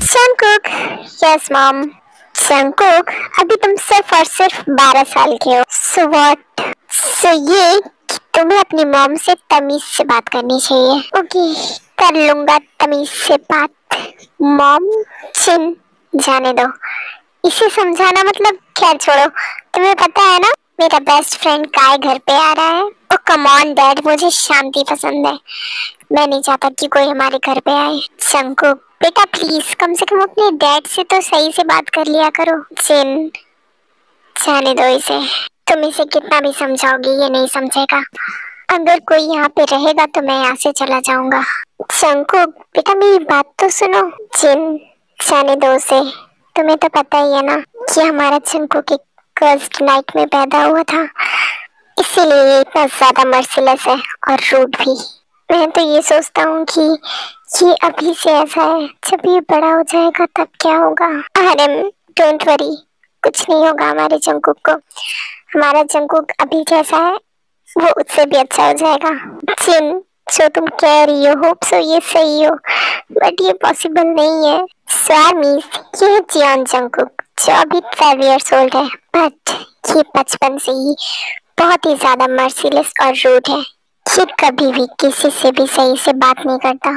Jungkook, yes mom. Jungkook, अभी तुम सिर्फ और सिर्फ 12 साल के हो। So what? सो ये कि तुम्हें अपनी मॉम से तमीज से बात करनी चाहिए। ओके, कर लूंगा तमीज से बात। मॉम चिन, जाने दो। इसे समझाना मतलब खैर छोड़ो। तुम्हें पता है ना, मेरा बेस्ट फ्रेंड काय घर पे आ रहा है। ओ कम ऑन डैड, मुझे शांति पसंद है। मैं नहीं चाहता कि कोई हमारे घर पे आए। जंगकुक बेटा प्लीज, कम से कम अपने डैड से तो सही से बात कर लिया करो। जिन, जाने दो इसे। तुम इसे कितना भी समझाओगी ये नहीं समझेगा। अगर कोई यहाँ पे रहेगा तो मैं यहाँ से चला जाऊंगा। जंगकुक बेटा मेरी बात तो सुनो। जिन, जाने दो उसे। तुम्हें तो पता ही है ना कि हमारा जंगकुक एक गर्ल्स नाइट में पैदा हुआ था, इसीलिए ये इतना ज्यादा मर्सिलेस है और रूड भी। मैं तो ये सोचता हूँ कि ये अभी से ऐसा है, जब ये बड़ा हो जाएगा तब क्या होगा। अरे डोंट वरी, कुछ नहीं होगा हमारे जंगकुक को। हमारा जंगकुक अभी जैसा है वो उससे भी अच्छा हो जाएगा। जिन, जो तुम कह रही हो होप सो ये सही हो, बट ये पॉसिबल नहीं है। स्वामीज, ये है जियोन जंगकुक जो अभी 12 इयर्स ओल्ड है, बट ये बचपन से ही बहुत ही ज्यादा मर्सिलेस और रूड है। ये कभी भी किसी से भी सही से बात नहीं करता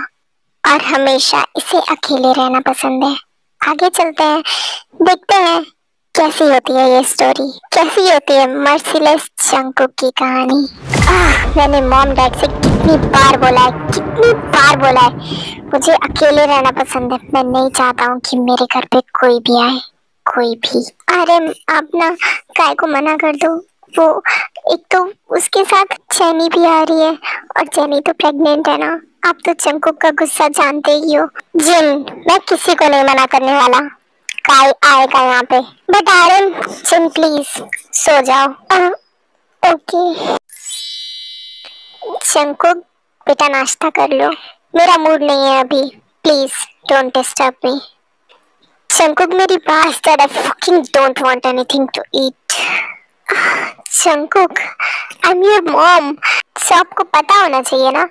और हमेशा इसे अकेले रहना पसंद है। आगे चलते हैं, देखते हैं कैसी होती है ये स्टोरी, कैसी होती है मर्सिलेस जंगकुक की कहानी। मैंने मॉम डैड से कितनी बार बोला है, मुझे अकेले रहना पसंद है। मैं नहीं चाहता हूँ कि मेरे घर पे कोई भी आए, कोई भी। अरे आप ना काय को मना कर दो। वो एक तो उसके साथ जेनी भी आ रही है और जेनी तो प्रेग्नेंट है ना। आप तो जंगकुक का गुस्सा जानते ही हो। जिन, मैं किसी को नहीं मना करने वाला। काय आएगा यहाँ पे, बट आर्यन जिन प्लीज सो जाओ। ओके जंगकुक बेटा नाश्ता कर लो। मेरा मूड नहीं है अभी, please don't disturb me. Jungkook मेरी बात कर, I fucking don't want anything to eat. Jungkook, I am your mom. सबको पता होना चाहिए ना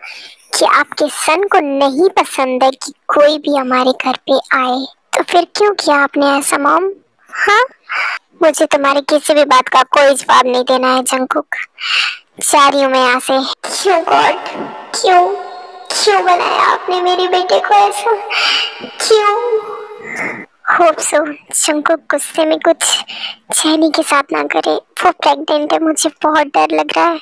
कि आपके सन को नहीं पसंद है कि कोई भी हमारे घर पे आए, तो फिर क्यों किया आपने ऐसा मॉम? हाँ, मुझे तुम्हारी किसी भी बात का कोई जवाब नहीं देना है जंगकुक। जा रही हूँ मैं यहाँ से। क्यों गॉड, क्यों क्यों बनाया आपने मेरे बेटे को ऐसा, क्यों? होप सो जंगकुक गुस्से में कुछ जेनी के साथ ना करे। वो प्रेग्नेंट है, मुझे बहुत डर लग रहा है।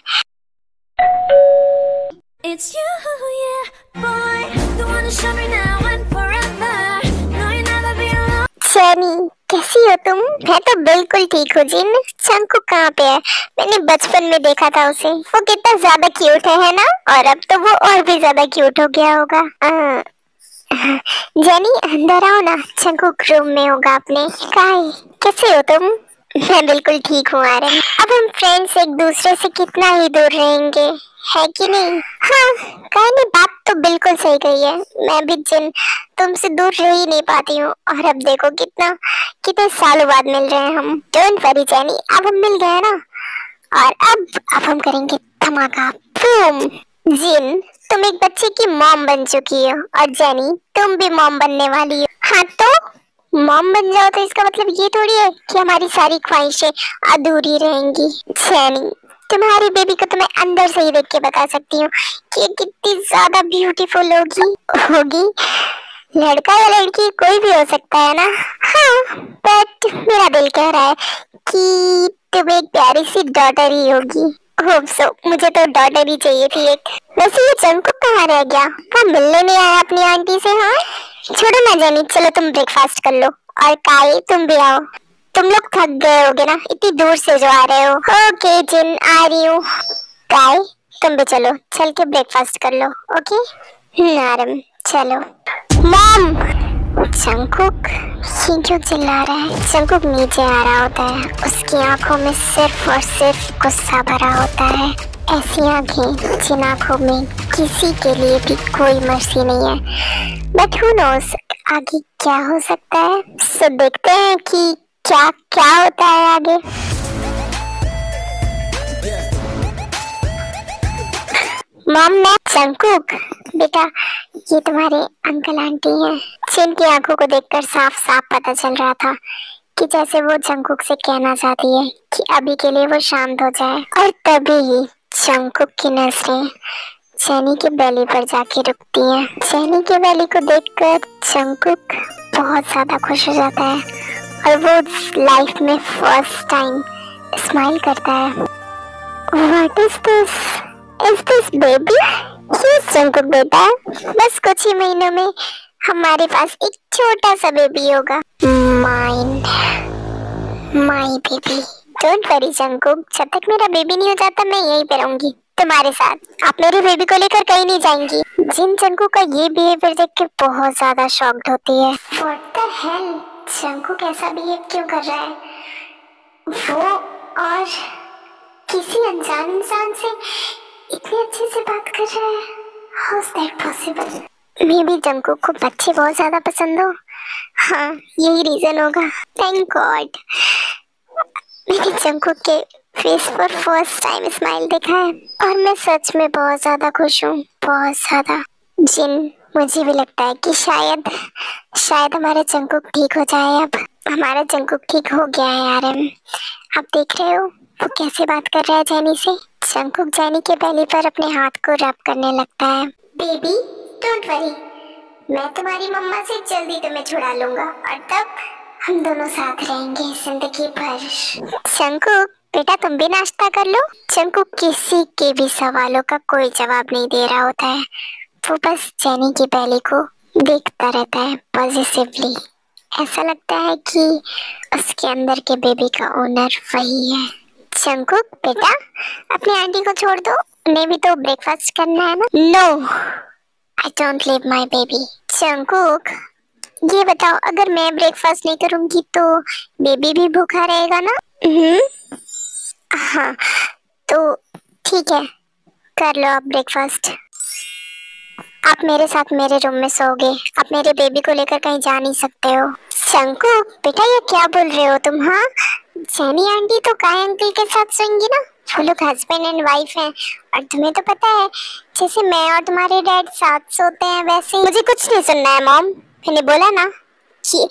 It's you, yeah, boy, the one to show me now and forever. No, you'll never be alone. Jenny कैसी हो तुम? मैं तो बिल्कुल ठीक हूँ। जिन, जंगकुक कहाँ पे है? मैंने बचपन में देखा था उसे, वो कितना ज्यादा क्यूट है ना? और अब तो वो और भी ज्यादा क्यूट हो गया होगा। जेनी अंदर आओ ना, जंगकुक रूम में होगा अपने। काय कैसे हो तुम? मैं बिल्कुल ठीक हूँ आर्यन। अब हम फ्रेंड्स एक दूसरे से कितना ही दूर रहेंगे, है कि नहीं? हाँ, काय ने बात तो बिल्कुल सही कही है। मैं भी जिन तुमसे दूर रह ही नहीं पाती हूँ, और अब देखो कितने सालों बाद मिल रहे हैं हम। डोंट वरी जेनी, अब हम मिल गए ना, और अब हम करेंगे धमाका, बूम। जिन, तुम एक बच्चे की मॉम बन चुकी हो, और जेनी तुम भी मॉम बनने वाली हो। हाँ तो मॉम बन जाओ तो इसका मतलब ये थोड़ी है कि हमारी सारी ख्वाहिशें अधूरी रहेंगी। जेनी तुम्हारी बेबी को तो मैं अंदर से ही देख के बता सकती हूँ कि ये कितनी ज्यादा ब्यूटीफुल होगी। लड़का या लड़की कोई भी हो सकता है ना। हाँ, बट मेरा दिल कह रहा है कि तुम एक प्यारी सी डॉटर ही होगी। होप सो, मुझे तो डॉटर ही चाहिए थी एक। वैसे ये जंकुक कहाँ रह गया? वो मिलने नहीं आया अपनी आंटी से? हाँ, छोड़ो ना जेनी, चलो तुम ब्रेकफास्ट कर लो। और काई, तुम भी आओ, तुम लोग थक गए होगे ना इतनी दूर से जो आ रहे हो। ओके जिन, आ रही हूँ। काई, तुम भी चलो, चल के ब्रेकफास्ट कर लो। ओके नारम, चलो। मॉम, जंकुक ये क्यों चिल्ला रहा है? जंकुक नीचे आ रहा होता है, उसकी आंखों में सिर्फ और सिर्फ गुस्सा भरा होता है। ऐसी आंखें जिन आंखों में किसी के लिए भी कोई मर्जी नहीं है। बट हु नोस आगे क्या हो सकता है। सो देखते हैं कि क्या क्या होता है आगे। मॉम, मैं जंकुक, बेटा ये तुम्हारे अंकल आंटी हैं। जिनकी आंखों को देखकर साफ साफ पता चल रहा था कि जैसे वो जंकुक से कहना चाहती है कि अभी के लिए वो शांत हो जाए। और तभी ही जंकुक की नजरें जेनी के बेली पर जाके रुकती हैं। जेनी के बेली को देखकर जंकुक बहुत ज्यादा खुश हो जाता है और वो लाइफ में फर्स्ट टाइम स्माइल करता है। What is this? Is this baby? Yes, Jungkook बेटा, बस कुछ ही महीनों में हमारे पास एक छोटा सा बेबी होगा। My baby. Don't worry Jungkook, जब तक मेरा बेबी नहीं हो जाता मैं यहीं पे रहूंगी तुम्हारे साथ। आप मेरे बेबी को लेकर कहीं नहीं जाएंगी। जिन जंकुक का ये बिहेवियर देख के बहुत ज्यादा शॉक्ड होती है। What the hell? जंकुक ऐसा बिहेव क्यों कर रहा है? वो और किसी अनजान इंसान से इतने अच्छे से बात कर रहा है। How is that possible? मे भी जंकुक को बच्चे बहुत ज्यादा पसंद हो। हाँ, यही रीजन होगा। थैंक गॉड मैंने जंकुक के फेस पर फर्स्ट टाइम स्माइल देखा है और मैं सच में बहुत ज्यादा खुश हूँ, बहुत ज्यादा। जिन, मुझे भी लगता है कि शायद हमारा जंकुक ठीक हो जाए। अब हमारा जंकुक ठीक हो गया है यार। आप देख रहे हो वो कैसे बात कर रहा है जेनी से। जंकुक जेनी के बेली पर अपने हाथ को रब करने लगता है। बेबी डोंट वरी, मैं तुम्हारी मम्मा से जल्दी तुम्हें छुड़ा लूंगा और तब हम दोनों साथ रहेंगे जिंदगी भर। जंकुक बेटा, तुम भी नाश्ता कर लो। जंकुक किसी के भी सवालों का कोई जवाब नहीं दे रहा होता है। वो बस जेनी की बेली को देखता रहता है पॉजिटिवली। ऐसा लगता है कि उसके अंदर के बेबी का ओनर वही है। जंकुक बेटा, अपनी आंटी को छोड़ दो, उन्हें भी तो ब्रेकफास्ट करना है ना। No, I don't leave my baby. Jungkook ये बताओ, अगर मैं ब्रेकफास्ट नहीं करूंगी तो बेबी भी भूखा रहेगा ना? हाँ, तो ठीक है, कर लो आप ब्रेकफास्ट। आप मेरे साथ मेरे रूम में सोओगे, आप मेरे बेबी को लेकर कहीं जा नहीं सकते हो। जंकुक बेटा, ये क्या बोल रहे हो तुम? हाँ, जेनी आंटी तो काय अंकल के साथ सोएंगी ना, वो लोग हस्बैंड एंड वाइफ हैं। और तुम्हें तो पता है जैसे मैं और तुम्हारे डैड साथ सोते हैं वैसे। मुझे कुछ नहीं सुनना है मॉम, मैंने बोला ना कि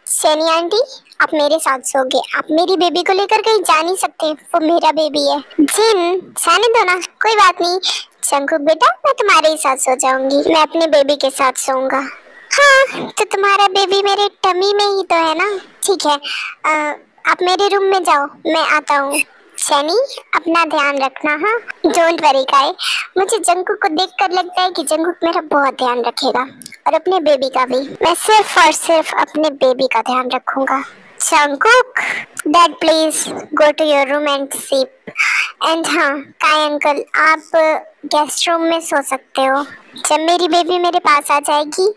जेनी आंटी आप मेरे साथ सोओगे, आप मेरी बेबी को लेकर कहीं जा नहीं सकते, वो मेरा बेबी है। जिन, जाने दो ना, कोई बात नहीं। जंकुक बेटा, मैं तुम्हारे ही साथ सो जाऊंगी, मैं अपने बेबी के साथ सोऊंगा। हाँ, तो तुम्हारा बेबी मेरे टमी में ही तो है ना। ठीक है, आप मेरे रूम में जाओ, मैं आता हूँ। जेनी अपना ध्यान रखना। हाँ, डोंट वरी गाय, मुझे जंकुक को देखकर लगता है कि जंकुक मेरा बहुत ध्यान रखेगा और अपने बेबी का भी। मैं सिर्फ और सिर्फ अपने बेबी का ध्यान रखूंगा। Jungkook, dad please go to your room and sleep. And हाँ काय अंकल, आप गेस्ट रूम में सो सकते हो। जब मेरी बेबी मेरे पास आ जाएगी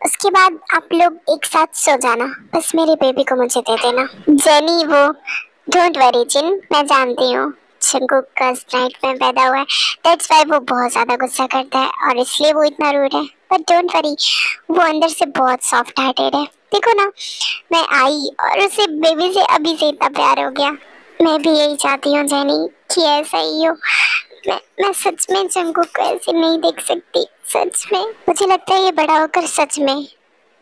उसके बाद आप लोग एक साथ सो जाना, बस मेरी बेबी को मुझे दे देना। जेनी वो डोंट वरी जिन, मैं जानती हूँ जंकुक फर्स्ट नाइट में पैदा हुआ है, दैट्स व्हाई वो बहुत ज्यादा गुस्सा करता है और इसलिए वो इतना रूड है। बट डोंट वरी, वो अंदर से बहुत सॉफ्ट हार्टेड है। देखो ना, मैं आई और उसे बेबी से अभी से इतना प्यार हो गया। मैं भी यही चाहती हूँ जेनी कि ऐसा ही हो। मैं सच में जंकुक को ऐसे नहीं देख सकती, सच में। मुझे लगता है ये बड़ा होकर सच में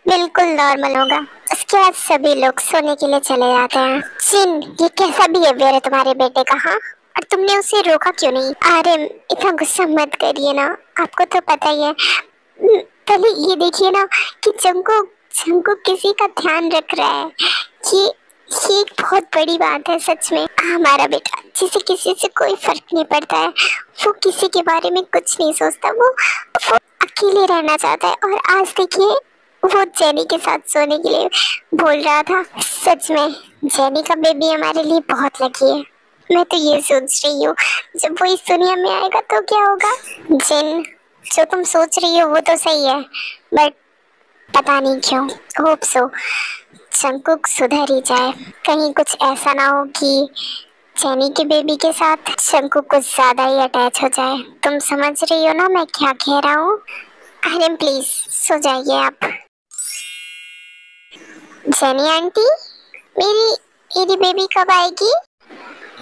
बिल्कुल नॉर्मल होगा। उसके बाद सभी लोग सोने के लिए चले जाते हैं। जिन, ये कैसा बिहेवियर है तुम्हारे बेटे का? हाँ, और तुमने उसे रोका क्यों नहीं? अरे इतना गुस्सा मत करिए ना, आपको तो पता ही है। पहले ये देखिए ना कि जंगकुक किसी का ध्यान रख रहा है। ये ये एक बहुत बड़ी बात है सच में। हमारा बेटा जिसे किसी से कोई फर्क नहीं पड़ता है, वो किसी के बारे में कुछ नहीं सोचता, वो अकेले रहना चाहता है। और आज देखिए वो जेनी के साथ सोने के लिए बोल रहा था। सच में जेनी का बेबी हमारे लिए बहुत लकी है। मैं तो ये सोच रही हूँ जब वो इस दुनिया में आएगा तो क्या होगा। जिन, जो तुम सोच रही हो वो तो सही है, बट पता नहीं क्यों होप सो जंगकुक सुधर ही जाए। कहीं कुछ ऐसा ना हो कि जेनी के बेबी के साथ जंगकुक कुछ ज्यादा ही अटैच हो जाए। तुम समझ रही हो ना मैं क्या कह रहा हूँ? अरे प्लीज सो जाइए आप। जेनी आंटी, मेरी बेबी कब आएगी?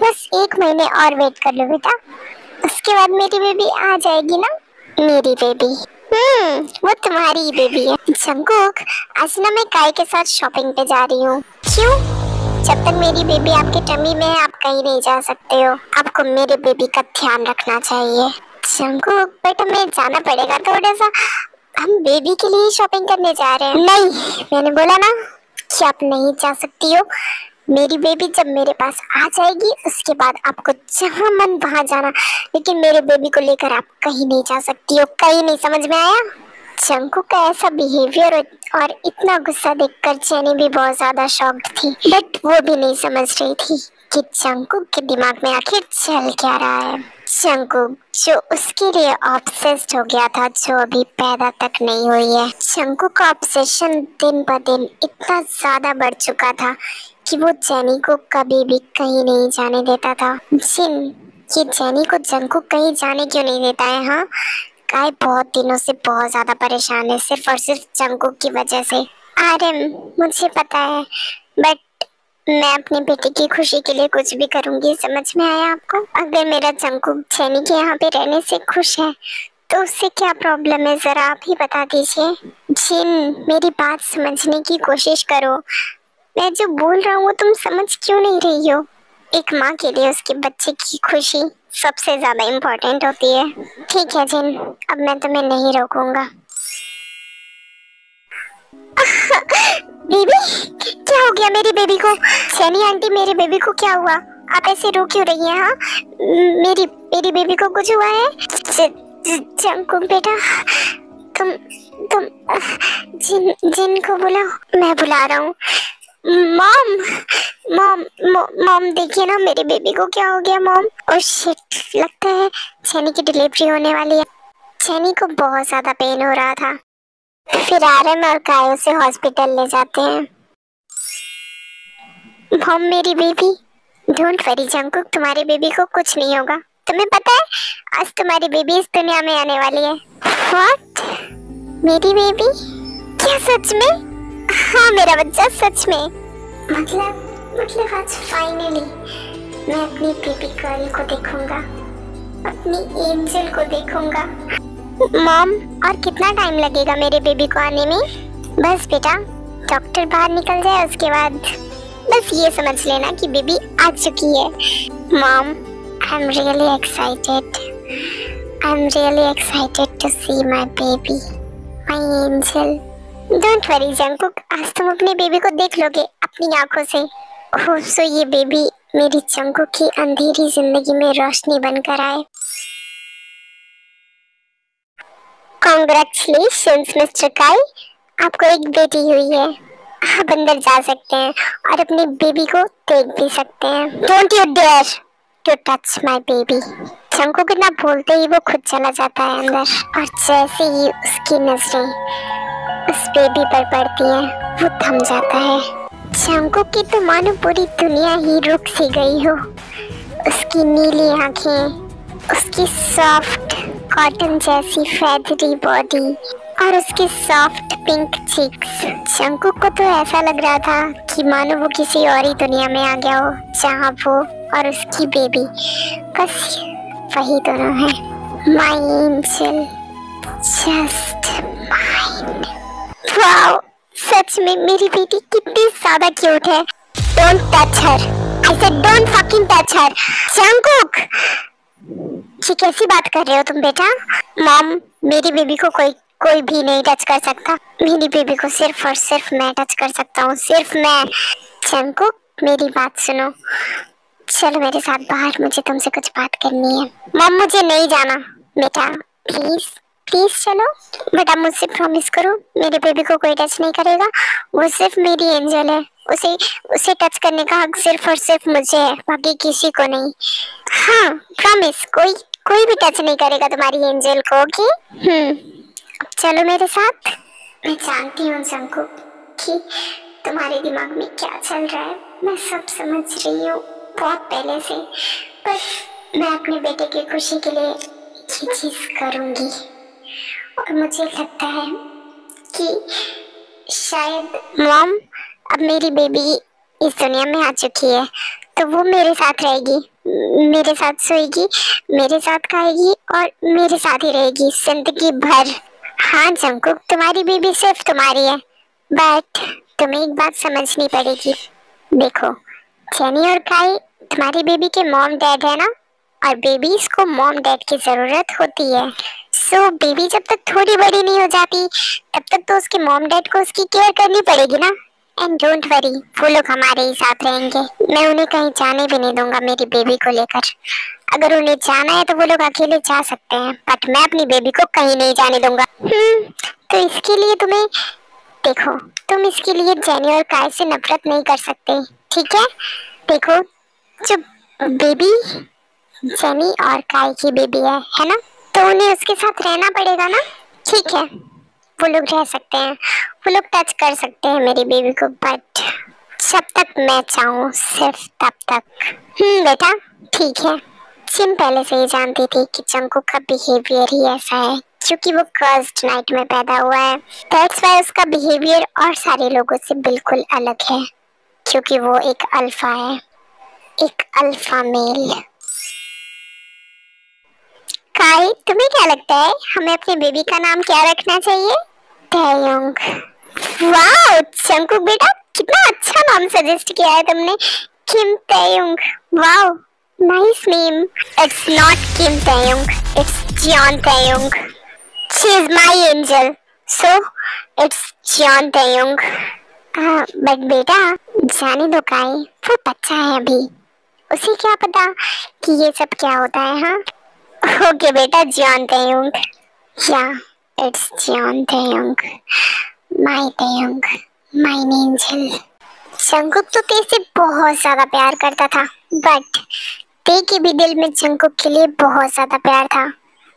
बस 1 महीने और वेट कर लो बेटा, उसके बाद मेरी बेबी आ जाएगी ना। मेरी बेबी? वो तुम्हारी ही बेबी है। जंगकुक, आज ना मैं काई के साथ शॉपिंग पे जा रही हूँ। क्यों? जब तक मेरी बेबी आपके टमी में है आप कहीं नहीं जा सकते हो। आपको मेरे बेबी का ध्यान रखना चाहिए। जंगकुक बेटा, हमें जाना पड़ेगा थोड़ा सा, हम बेबी के लिए शॉपिंग करने जा रहे हैं। नहीं, मैंने बोला ना कि आप नहीं जा सकती हो। मेरी बेबी जब मेरे पास आ जाएगी उसके बाद आपको जहाँ मन वहाँ जाना, लेकिन मेरे बेबी को लेकर आप कहीं नहीं जा सकती हो। कहीं नहीं, समझ में आया? जंगकुक का ऐसा बिहेवियर और इतना गुस्सा देखकर जेनी भी बहुत ज्यादा शॉक्ड थी, बट वो भी नहीं समझ रही थी कि जंगकुक के दिमाग में आखिर चल क्या रहा है। जंगकुक जो उसके लिए ऑब्सेस्ड हो गया था, जो अभी पैदा तक नहीं हुई है। जंगकुक का ऑब्सेशन दिन ब दिन इतना ज्यादा बढ़ चुका था कि वो जेनी को कभी भी कहीं नहीं जाने देता था। जिन, ये जेनी को जंगकुक कहीं जाने क्यों नहीं देता है? हाँ, काई बहुत दिनों से बहुत ज्यादा परेशान है, सिर्फ और सिर्फ जंगकुक की वजह से। अरे मुझे पता है, बट मैं अपने बेटे की खुशी के लिए कुछ भी करूंगी, समझ में आया आपको? अगर मेरा जंगकुक जेनी के यहाँ पे रहने से खुश है तो उससे क्या प्रॉब्लम है, जरा आप ही बता दीजिए। जिन, मेरी बात समझने की कोशिश करो। मैं जो बोल रहा हूँ वो तुम समझ क्यों नहीं रही हो? एक माँ के लिए उसके बच्चे की खुशी सबसे ज्यादा इम्पोर्टेंट होती है। ठीक है जिन, अब मैं तुम्हें नहीं रोकूंगा। बेबी, क्या हो गया मेरी बेबी को? जेनी आंटी, मेरी बेबी को क्या हुआ? आप ऐसे रो क्यों रही हैं? हाँ, मेरी बेबी को कुछ हुआ है? जंगकुक बेटा, तुम जिन को बुलाओ। मैं बुला रहा हूँ। मॉम देखिए ना मेरी बेबी को क्या हो गया मॉम। ओह शिट, लगता है जेनी की डिलीवरी होने वाली है। जेनी को बहुत ज्यादा पेन हो रहा था। फिर आरएम और कायो से हॉस्पिटल ले जाते हैं। मॉम, मेरी बेबी, डोंट वरी जंगकुक, तुम्हारी बेबी को कुछ नहीं होगा। तुम्हें पता है आज तुम्हारी बेबी इस दुनिया में आने वाली है। व्हाट? मेरी बेबी? क्या सच में? हाँ, मेरा बच्चा सच में। मतलब आज फाइनली मैं अपनी बेबी गर्ल को देखूंगा, अपनी एंजल को देखूंगा। मॉम, और कितना टाइम लगेगा मेरे बेबी को आने में? बस बेटा, डॉक्टर बाहर निकल जाए उसके बाद बस ये समझ लेना कि बेबी आ चुकी है। Mom, I am really excited to see my baby, my angel. Don't worry Jungkook, आज तुम अपने बेबी को देख लोगे अपनी आंखों से। होप सो ये बेबी मेरी जंगकुक की अंधेरी जिंदगी में रोशनी बनकर आए। कांग्रेचुलेशंस मिस्टर काई, आपको एक बेटी हुई है। आप अंदर जा सकते हैं और अपनी बेबी को देख भी सकते हैं। Don't you dare to touch my baby. Jungkook इतना बोलते ही वो खुद चला जाता है अंदर, और जैसे ही उसकी नजरें उस बेबी पर पड़ती हैं वो थम जाता है। जंगकुक की तो मानो पूरी दुनिया ही रुक सी गई हो। उसकी नीली आंखें, उसकी सॉफ्ट कॉटन जैसी फेदरी बॉडी और उसकी सॉफ्ट पिंक चिक्स। जंगकुक को तो ऐसा लग रहा था कि मानो वो किसी और ही दुनिया में आ गया हो, जहाँ वो और उसकी बेबी बस वही दोनों है। My angel, just mine. Wow, सच में मेरी बेटी कितनी ज्यादा क्यूट है। Don't touch her, I said don't fucking touch her. Jungkook, ये कैसी बात कर रहे हो तुम बेटा? मॉम, मेरी बेबी को कोई भी नहीं टच कर सकता। मेरी बेबी को सिर्फ और सिर्फ मैं टच कर सकता हूँ, सिर्फ मैं। जंगकुक, मेरी बात सुनो, चलो मेरे साथ बाहर, मुझे तुमसे कुछ बात करनी है। मॉम, मुझे नहीं जाना बेटा, प्लीज प्लीज चलो। बेटा मुझसे प्रॉमिस करो, मेरे बेबी को कोई टच नहीं करेगा। वो सिर्फ मेरी एंजल है, उसे टच करने का हक सिर्फ और सिर्फ मुझे है, बाकी किसी को नहीं। हाँ प्रॉमिस, कोई भी टच नहीं करेगा तुम्हारी एंजल को, ओके? अब चलो मेरे साथ। मैं जानती हूँ जंगकुक कि तुम्हारे दिमाग में क्या चल रहा है, मैं सब समझ रही हूँ बहुत पहले से, पर मैं अपने बेटे की खुशी के लिए ये चीज करूँगी। और मुझे लगता है कि शायद मॉम, अब मेरी बेबी इस दुनिया में आ चुकी है, तो वो मेरे साथ रहेगी, मेरे साथ सोएगी, मेरे साथ खाएगी और मेरे साथ ही रहेगी जिंदगी भर। हाँ जंगकुक, तुम्हारी बेबी सिर्फ तुम्हारी है, बट तुम्हें एक बात समझनी पड़ेगी। देखो, जेनी और काई तुम्हारी बेबी के मॉम डैड है ना, और बेबीज को मॉम डैड की जरूरत होती है। सो बेबी जब तक थोड़ी बड़ी नहीं हो जाती तब तक तो उसके मॉम डैड को उसकी केयर करनी पड़ेगी ना। एंड डोंट वरी, वो लोग हमारे ही साथ रहेंगे। मैं उन्हें कहीं जाने भी नहीं दूंगा मेरी बेबी को लेकर। अगर उन्हें जाना है तो वो लोग अकेले जा सकते हैं, बट मैं अपनी बेबी को कहीं नहीं जाने दूंगा। तो इसके लिए तुम्हें, देखो, तुम इसके लिए जेनी और काय से नफरत नहीं कर सकते, ठीक है? देखो, जो बेबी जेनी और काय की बेबी है ना, तो उन्हें उसके साथ रहना पड़ेगा ना, ठीक है? वो लोग रह सकते हैं, वो लोग टच कर सकते हैं मेरी बेबी को, बट जब तक मैं चाहूँ सिर्फ तब तक। बेटा ठीक है। जिन पहले से ही जानती थी कि जंगकुक का बिहेवियर ही ऐसा है, क्योंकि वो कर्स्ड नाइट में पैदा हुआ है। दैट्स व्हाई उसका बिहेवियर और सारे लोगों से बिल्कुल अलग है, क्योंकि वो एक अल्फा है, एक अल्फा मेल। काई, तुम्हें क्या लगता है हमें अपने बेबी का नाम क्या रखना चाहिए? ताएयोंग। वाओ जंगकुक बेटा, कितना अच्छा नाम सजेस्ट किया है तुमने, Kim Taeyong. Wow nice name. It's not Kim Taeyong, it's Jeon Taeyong. She is my angel, so it's Jeon Taeyong. But बेटा जाने दो काई, वो बच्चा है अभी, उसे क्या पता कि ये सब क्या होता है। हाँ ओके बेटा, जियोन ताएयोंग। या it's Jeon Taeyong, my Taeyong, my angel. Jungkook तो ते से बहुत ज्यादा प्यार करता था, बट ते के भी दिल में जंगकुक के लिए बहुत ज्यादा प्यार था।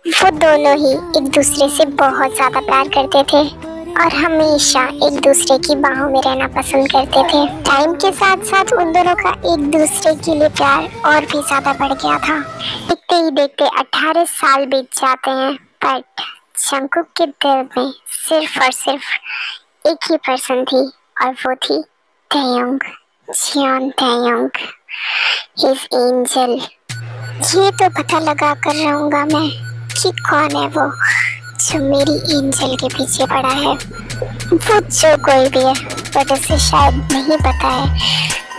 वो दोनों ही एक दूसरे से बहुत ज्यादा प्यार करते थे और हमेशा एक दूसरे की बाहों में रहना पसंद करते थे। टाइम के साथ साथ उन दोनों का एक दूसरे के लिए प्यार और भी ज्यादा बढ़ गया था। देखते ही देखते 18 साल बीत जाते हैं, बट जंगकुक के दिल में सिर्फ और सिर्फ एक ही पर्सन थी, और वो थी ताएयोंग, जियोन ताएयोंग, हिज एंजल। ये तो पता लगा कर रहूंगा मैं कि कौन है वो जो मेरी एंजल के पीछे पड़ा है। वो जो कोई भी है, बट उसे शायद नहीं पता है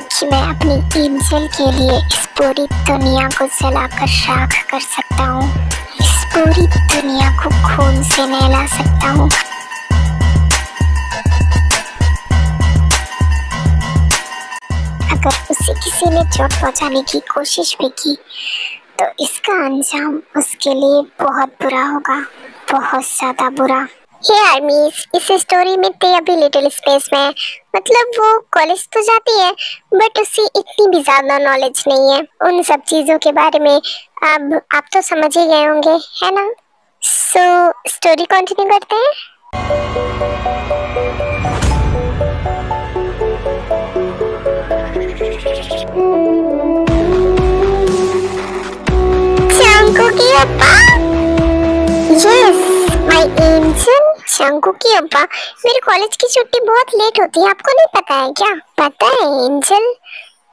कि मैं अपनी एंजल के लिए इस पूरी दुनिया को जलाकर राख कर सकता हूँ, इस पूरी दुनिया को खून से नहला सकता हूँ। अगर उसे किसी ने चोट पहुंचाने की कोशिश भी की तो इसका अंजाम उसके लिए बहुत बुरा होगा, बहुत ज्यादा बुरा। हे आर्मीज, इस स्टोरी में ते अभी लिटिल स्पेस में है, मतलब वो कॉलेज तो जाती है बट उसे इतनी भी ज्यादा नॉलेज नहीं है उन सब चीजों के बारे में। अब आप तो समझ ही गए होंगे, है ना? सो स्टोरी कंटिन्यू करते हैं। जंगकुकी अप्पा, यस माय एंजल। जंगकुकी अप्पा, मेरे कॉलेज की छुट्टी बहुत लेट होती है, आपको नहीं पता है क्या? पता है एंजल।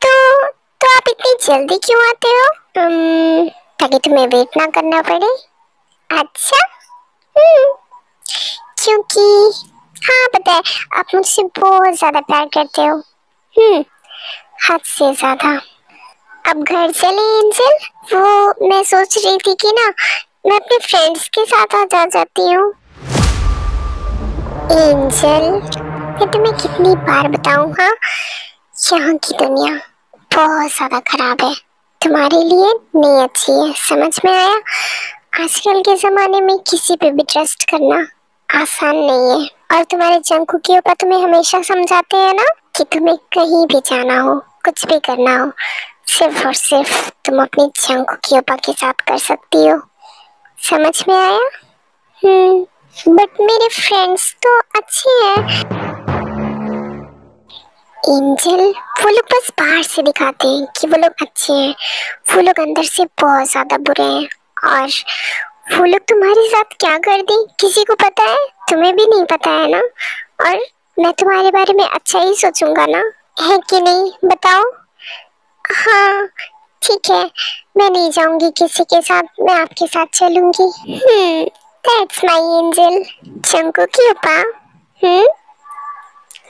तो आप इतनी जल्दी क्यों आते हो? ताकि तुम्हें वेट ना करना पड़े। अच्छा, क्योंकि हाँ पता है, आप मुझसे बहुत ज्यादा प्यार करते हो, हद से ज्यादा। अब घर चले एंजल। वो मैं सोच रही थी कि ना मैं अपने फ्रेंड्स के साथ आ जाती हूँ। एंजल मैं तुम्हें कितनी बार बताऊँ, हाँ यहाँ की दुनिया बहुत ज्यादा खराब है, तुम्हारे लिए नहीं अच्छी है, समझ में आया? आजकल के जमाने में किसी पे भी ट्रस्ट करना आसान नहीं है। और तुम्हारे जंकू के ऊपर तुम्हें हमेशा समझाते हैं ना कि तुम्हें कहीं भी जाना हो, कुछ भी करना हो, सिर्फ और सिर्फ तुम अपने जंकू के ऊपर के साथ कर सकती हो, समझ में आया? बट मेरे फ्रेंड्स तो अच्छे हैं एंजल। वो लोग बस बाहर से दिखाते हैं कि वो लोग अच्छे हैं, वो लोग अंदर से बहुत ज्यादा बुरे हैं। और वो लोग तुम्हारे साथ क्या कर दें किसी को पता है? तुम्हें भी नहीं पता है ना। और मैं तुम्हारे बारे में अच्छा ही सोचूंगा ना, है कि नहीं बताओ? हाँ ठीक है, मैं नहीं जाऊंगी किसी के साथ, मैं आपके साथ चलूंगी। दैट्स माय एंजल जंकू की ओपा।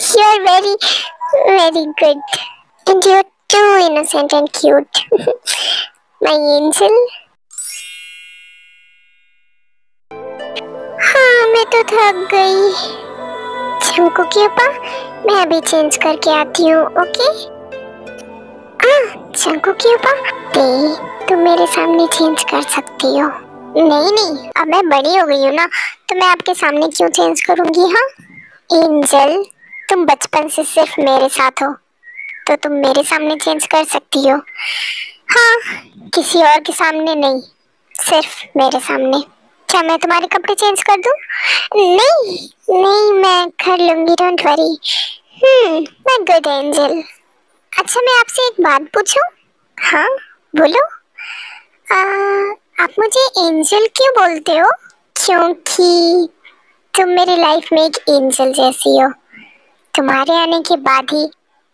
You are very, very good. And you are too innocent and cute. My angel. हाँ मैं तो थक गई। जंकू की ओपा, मैं अभी चेंज करके आती हूँ, ओके? जंकू की ओपा, तुम मेरे सामने चेंज कर सकती हो। नहीं नहीं, अब मैं बड़ी हो गई हूँ ना, तो मैं आपके सामने क्यों चेंज करूँगी? हाँ एंजल, तुम बचपन से सिर्फ मेरे साथ हो, तो तुम मेरे सामने चेंज कर सकती हो। हाँ किसी और के सामने नहीं, सिर्फ मेरे सामने। क्या मैं तुम्हारे कपड़े चेंज कर दूं? नहीं नहीं, मैं कर लूंगी, डोंट वरी। मैं गुड एंजल। अच्छा मैं आपसे एक बात पूछूं? हाँ बोलो। आप मुझे एंजल क्यों बोलते हो? क्योंकि तुम मेरी लाइफ में एक एंजल जैसी हो। तुम्हारे आने के बाद ही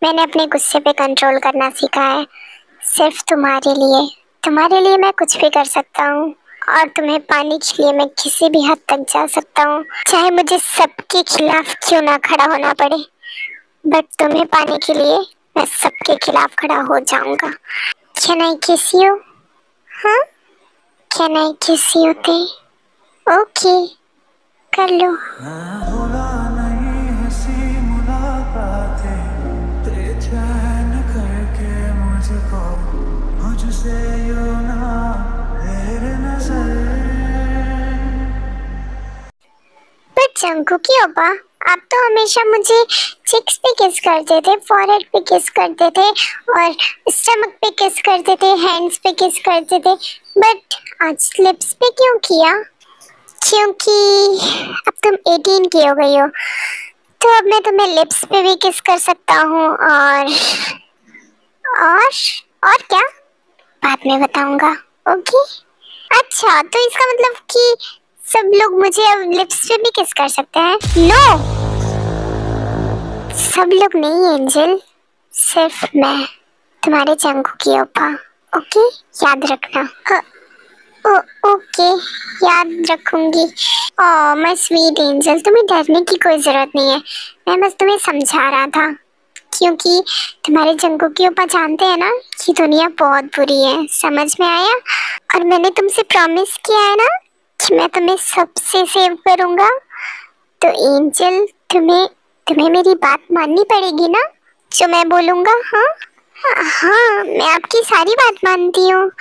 मैंने अपने गुस्से पे कंट्रोल करना सीखा है। सिर्फ तुम्हारे लिए मैं कुछ भी कर सकता हूँ, और तुम्हें पाने के लिए मैं किसी भी हद तक जा सकता हूँ, चाहे मुझे सबके खिलाफ क्यों ना खड़ा होना पड़े। बट तुम्हें पाने के लिए मैं सबके खिलाफ खड़ा हो जाऊंगा। कैन आई किस यू? हाँ कैन आई किस यू? ओके कर लो। जंकू की ओपा, आप तो हमेशा मुझे चिक्स पे किस करते थे, फॉरहेड पे किस करते थे, और स्टमक पे किस करते थे, हैंड्स पे किस करते थे, बट आज लिप्स पे क्यों किया? क्योंकि अब तुम 18 की हो गई हो, तो अब मैं तुम्हें लिप्स पे भी किस कर सकता हूँ। और क्या बाद में बताऊंगा, ओके? अच्छा तो इसका मतलब कि सब लोग मुझे अब लिप्स पे भी किस कर सकते हैं? नो, सब लोग नहीं एंजल, सिर्फ मैं, तुम्हारे जंकू की ओपा, ओके? याद रखना। ओके याद रखूंगी। ओह माय स्वीट एंजल, तुम्हें डरने की कोई जरूरत नहीं है, मैं बस तुम्हें समझा रहा था, क्योंकि तुम्हारे जंकू की ओपा जानते हैं ना कि दुनिया बहुत बुरी है, समझ में आया? और मैंने तुमसे प्रॉमिस किया है ना कि मैं तुम्हें सबसे सेव करूंगा, तो एंजल तुम्हें मेरी बात माननी पड़ेगी ना, जो मैं बोलूंगा। हाँ मैं आपकी सारी बात मानती हूँ।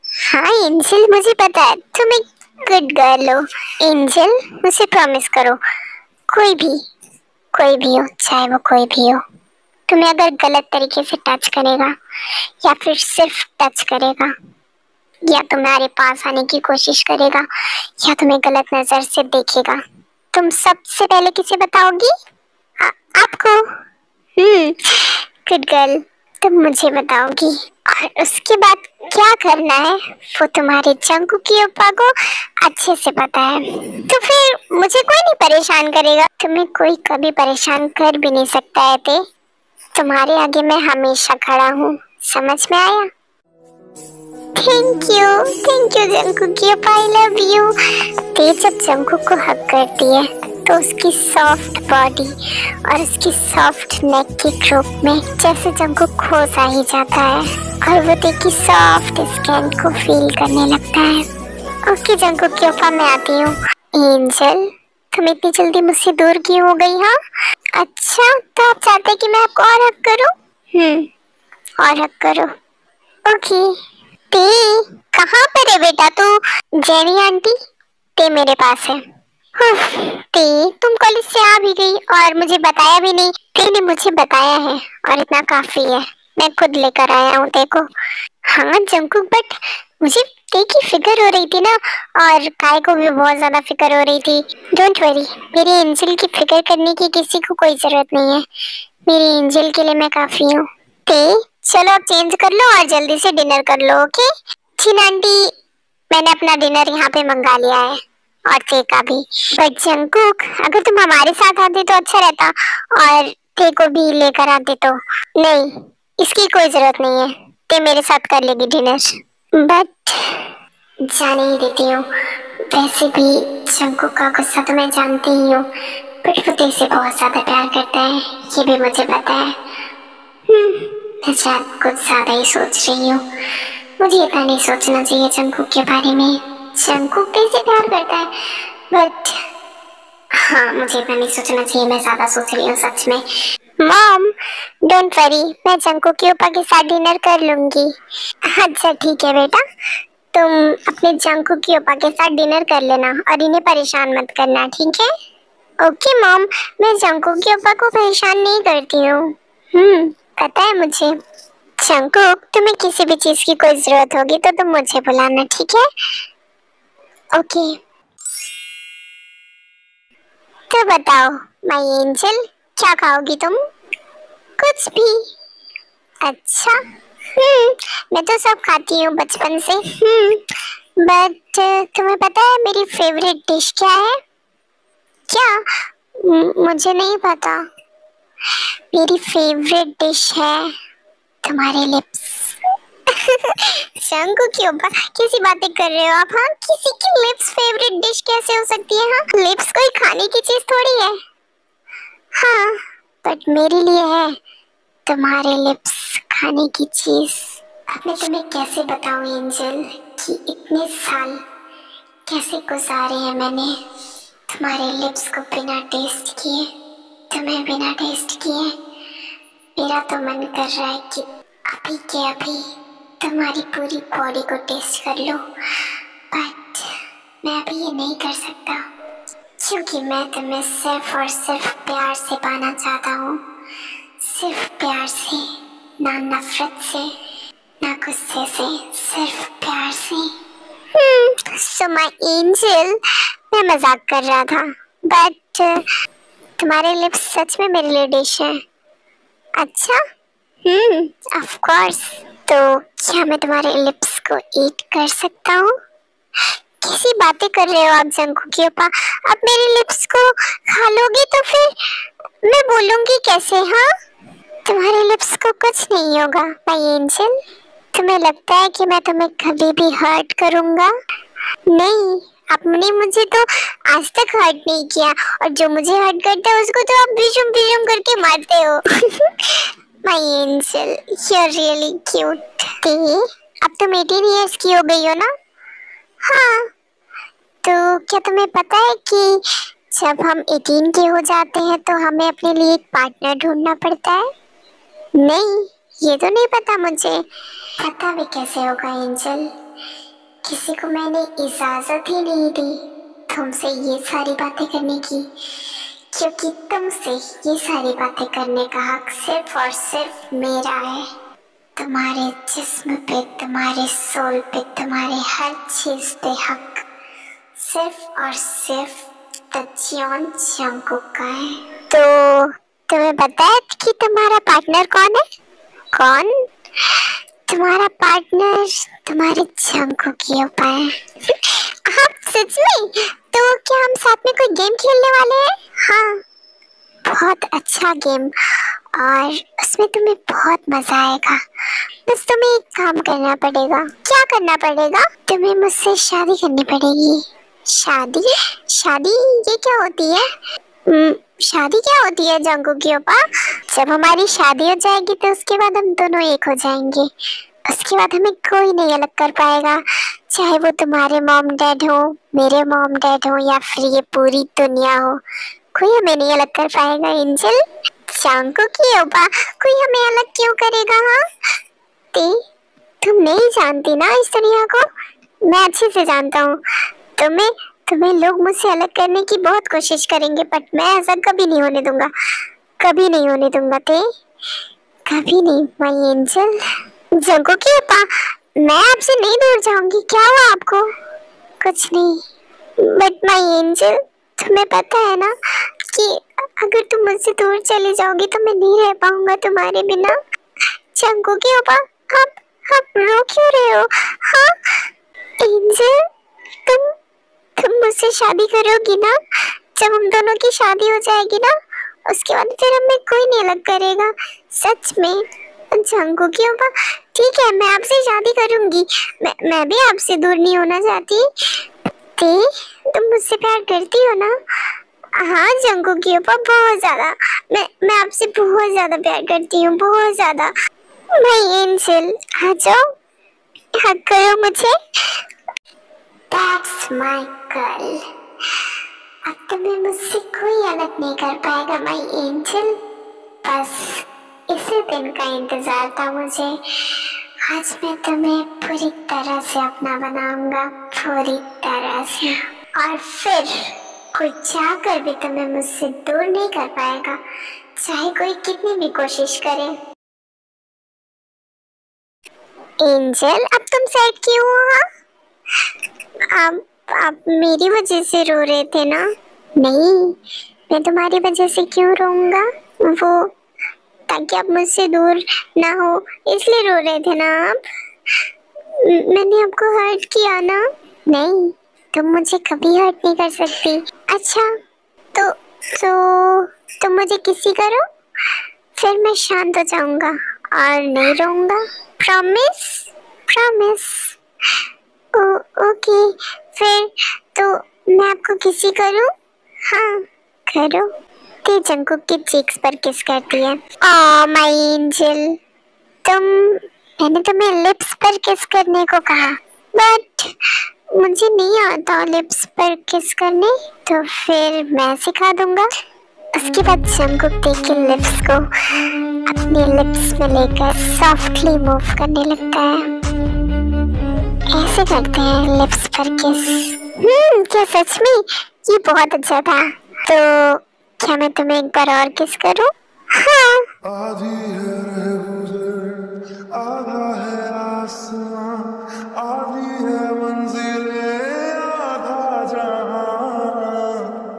हाँ एंजल मुझे पता है तुम एक गुड गर्ल हो। एंजल मुझे प्रॉमिस करो, कोई भी हो, चाहे वो कोई भी हो, तुम्हें अगर गलत तरीके से टच करेगा या फिर सिर्फ टच करेगा, या तुम्हारे पास आने की कोशिश करेगा, या तुम्हें गलत नजर से देखेगा, तुम सबसे पहले किसे बताओगी? आपको। गुड गर्ल, तुम मुझे बताओगी, और उसके बाद क्या करना है वो तुम्हारे जंकू की ओपा को अच्छे से पता है, तो फिर मुझे कोई नहीं परेशान करेगा, तुम्हें कोई कभी परेशान कर भी नहीं सकता है। तुम्हारे आगे मैं हमेशा खड़ा हूँ, समझ में आया? थैंक यू जंकू की ओपा, आई लव यू। जब जंकू को हक करती है तो उसकी सॉफ्ट बॉडी और उसकी सॉफ्ट नेक के ग्रुप में जैसे जंकुक खो सा ही जाता है और वो देखी सॉफ्ट स्किन को फील करने लगता है। ओके जंकुक के ऊपर मैं आती हूँ। एंजल, तुम इतनी जल्दी मुझसे दूर क्यों हो गई? हाँ अच्छा, तो आप चाहते हैं कि मैं आपको और हक करूँ? और हक करो। ओके। ते कहाँ पर है बेटा तू? जेनी आंटी, ते मेरे पास है। ते तुम कॉलेज से आ भी गई और मुझे बताया भी नहीं। ते ने मुझे बताया है और इतना काफी है, मैं खुद लेकर आया हूँ ते को। हाँ जंकुक, बट मुझे ते की फिक्र हो रही थी ना, और काय को भी बहुत ज्यादा फिक्र हो रही थी। डोंट वरी, मेरी एंजल की फिक्र करने की किसी को कोई जरूरत नहीं है। मेरी एंजल के लिए मैं काफी हूँ। ते चलो अब चेंज कर लो और जल्दी से डिनर कर लो। ओके जी आंटी, मैंने अपना डिनर यहाँ पे मंगा लिया है और ते का भी। बट जंकुक, अगर तुम हमारे साथ आते तो अच्छा रहता और ते को भी लेकर आते तो। नहीं, इसकी कोई जरूरत नहीं है, ते मेरे साथ कर लेगी डिनर। बट जाने ही देती हूँ, वैसे भी जंकुक का गुस्सा तो मैं जानती ही हूँ, बट वो ते से बहुत ज्यादा प्यार करता है, ये भी मुझे पता है। मैं शायद कुछ ज्यादा ही सोच रही हूँ, मुझे इतना नहीं सोचना चाहिए जंकुक के बारे में। जंकुक ते से प्यार करता है, बट हाँ मुझे इतना नहीं सोचना चाहिए, मैं ज्यादा सोच रही हूँ सच में। मॉम डोंट वरी, मैं जंकुक के ऊपर के साथ डिनर कर लूंगी। अच्छा ठीक है बेटा, तुम अपने जंकुक के ऊपर के साथ डिनर कर लेना और इन्हें परेशान मत करना, ठीक है? ओके मॉम, मैं जंकुक के ऊपर को परेशान नहीं करती हूँ। पता है मुझे। जंकुक, तुम्हें किसी भी चीज की कोई जरूरत होगी तो तुम मुझे बुलाना, ठीक है? ओके। तो बताओ माय एंजल, क्या खाओगी तुम? कुछ भी। अच्छा, मैं तो सब खाती हूँ बचपन से। बट तुम्हें पता है मेरी फेवरेट डिश क्या है? क्या? मुझे नहीं पता। मेरी फेवरेट डिश है तुम्हारे लिप्स। शंकु के ऊपर कैसी बातें कर रहे हो आप? हाँ, किसी की लिप्स फेवरेट डिश कैसे हो सकती है? हाँ, लिप्स कोई खाने की चीज थोड़ी है। हाँ, बट मेरे लिए है तुम्हारे लिप्स खाने की चीज। अब मैं तुम्हें कैसे बताऊं एंजल कि इतने साल कैसे गुजारे हैं मैंने तुम्हारे लिप्स को बिना टेस्ट किए, तुम्हें बिना टेस्ट किए। मेरा तो मन कर रहा है कि अभी के अभी तुम्हारी पूरी बॉडी को टेस्ट कर लो, बट मैं अभी ये नहीं कर सकता क्योंकि मैं तुम्हें सिर्फ और सिर्फ प्यार से पाना चाहता हूँ। सिर्फ प्यार से, ना नफरत से, ना गुस्से से, सिर्फ प्यार से। सो माय एंजल, मैं मजाक कर रहा था, बट तुम्हारे लिप्स सच में मेरे लिए डिश है। अच्छा, ऑफ कोर्स। तो क्या मैं तुम्हारे लिप्स को ईट कर सकता हूँ? कैसी बातें कर रहे हो आप जंकू के ऊपर? अब मेरे लिप्स को खा लोगे तो फिर मैं बोलूंगी कैसे? हाँ, तुम्हारे लिप्स को कुछ नहीं होगा माय एंजल। तुम्हें लगता है कि मैं तुम्हें कभी भी हर्ट करूंगा? नहीं, आपने मुझे तो आज तक हर्ट नहीं किया, और जो मुझे हर्ट करता है उसको तो आप बिशुम बिशुम करके मारते हो। My angel, you are really cute. अब तुम 18 इयर्स की हो गई हो ना? हाँ, तो क्या तुम्हें पता है कि जब हम 18 के हो जाते हैं तो हमें अपने लिए एक पार्टनर ढूंढना पड़ता है? नहीं, ये तो नहीं पता मुझे। पता भी कैसे होगा एंजल, किसी को मैंने इजाजत ही नहीं दी तुमसे ये सारी बातें करने की, क्योंकि तुमसे ये सारी बातें करने का हक सिर्फ और सिर्फ मेरा है। तुम्हारे जिस्म पे, तुम्हारे सोल पे, तुम्हारे हर चीज पे हक सिर्फ और सिर्फ तजियोन जंकुक का है। तो तुम्हें पता है कि तुम्हारा पार्टनर कौन है? कौन? तुम्हारा पार्टनर तुम्हारे जंकुक के ऊपर है। आप सच में? तो क्या हम साथ में कोई गेम खेलने वाले हैं? हाँ, बहुत अच्छा गेम, और उसमें तुम्हें बहुत मजा आएगा। बस तुम्हें एक काम करना पड़ेगा। क्या करना पड़ेगा? तुम्हें मुझसे शादी करनी पड़ेगी। शादी? शादी ये क्या होती है? शादी क्या होती है जंगू के ओपा? जब हमारी शादी हो जाएगी तो उसके बाद हम दोनों एक हो जाएंगे। उसके बाद हमें कोई नहीं अलग कर पाएगा, चाहे वो तुम्हारे मॉम डैड हो, मेरे मॉम डैड हो, या फिर ये पूरी दुनिया हो, कोई हमें नहीं अलग कर पाएगा। एंजल, जंगू की ओपा कोई हमें अलग क्यों करेगा? हाँ, तुम नहीं जानती ना इस दुनिया को, मैं अच्छे से जानता हूँ। तुम्हें तुम्हें लोग मुझसे अलग करने की बहुत कोशिश करेंगे, बट मैं ऐसा कभी नहीं होने दूंगा, कभी नहीं होने दूंगा। कभी नहीं माय एंजल। जंगू की अपा, मैं आपसे नहीं दूर जाऊंगी। क्या हुआ आपको? कुछ नहीं, बट माय एंजल, तुम्हें पता है ना कि अगर तुम मुझसे दूर चली जाओगी तो मैं नहीं रह पाऊंगा तुम्हारे बिना। जंगू की अपा, आप रो क्यों रहे हो? हाँ एंजल, तुम मुझसे शादी करोगी ना? जब हम दोनों की शादी हो जाएगी ना, उसके बाद फिर हमें कोई नहीं अलग करेगा, सच में। जंगू की ओपा, ठीक है, मैं आपसे शादी करूंगी। मैं भी आपसे दूर नहीं होना चाहती। तुम मुझसे प्यार करती हो ना? हाँ जंगू की ओपा, बहुत ज्यादा। मैं आपसे बहुत ज्यादा प्यार करती हूँ, बहुत ज्यादा। मैं एंजल, आ जाओ, हक करो मुझे। That's my girl. अब तुम्हें मुझसे कोई अलग नहीं कर पाएगा माय एंजल। बस इसी दिन का इंतजार था मुझे। आज मैं तुम्हें पूरी तरह से अपना बनाऊंगा, पूरी तरह से। और फिर कोई चाहकर भी तुम्हें मुझसे दूर नहीं कर पाएगा, चाहे कोई कितनी भी कोशिश करे। एंजल, अब तुम सैड क्यों हो? आप मेरी वजह से रो रहे थे ना? नहीं, मैं तुम्हारी वजह से क्यों रोऊंगा? वो ताकि आप मुझसे दूर ना हो इसलिए रो रहे थे ना आप? मैंने आपको हर्ट किया ना? नहीं, तुम मुझे कभी हर्ट नहीं कर सकती। अच्छा, तो तुम मुझे किसी करो, फिर मैं शांत हो जाऊंगा और नहीं रोऊंगा। प्रॉमिस? प्रॉमिस। ओके, फिर तो मैं आपको किसी करूं? हाँ करो। ते जंकुक की चीक्स पर किस करती है। ओह माय एंजल, मैंने तुम्हें लिप्स पर किस करने को कहा, बट मुझे नहीं आता लिप्स पर किस करने, तो फिर मैं सिखा दूंगा। उसके बाद जंकुक के लिप्स को अपने लिप्स में लेकर सॉफ्टली मूव करने लगता है। ऐसे करते हैं लिप्स पर किस। क्या सच में? ये बहुत अच्छा था। तो क्या मैं तुम्हें एक बार और किस करूं? हाँ। आधी है गुजर, आधा है आसमां, आधी है मंजिलें, आधा जहां।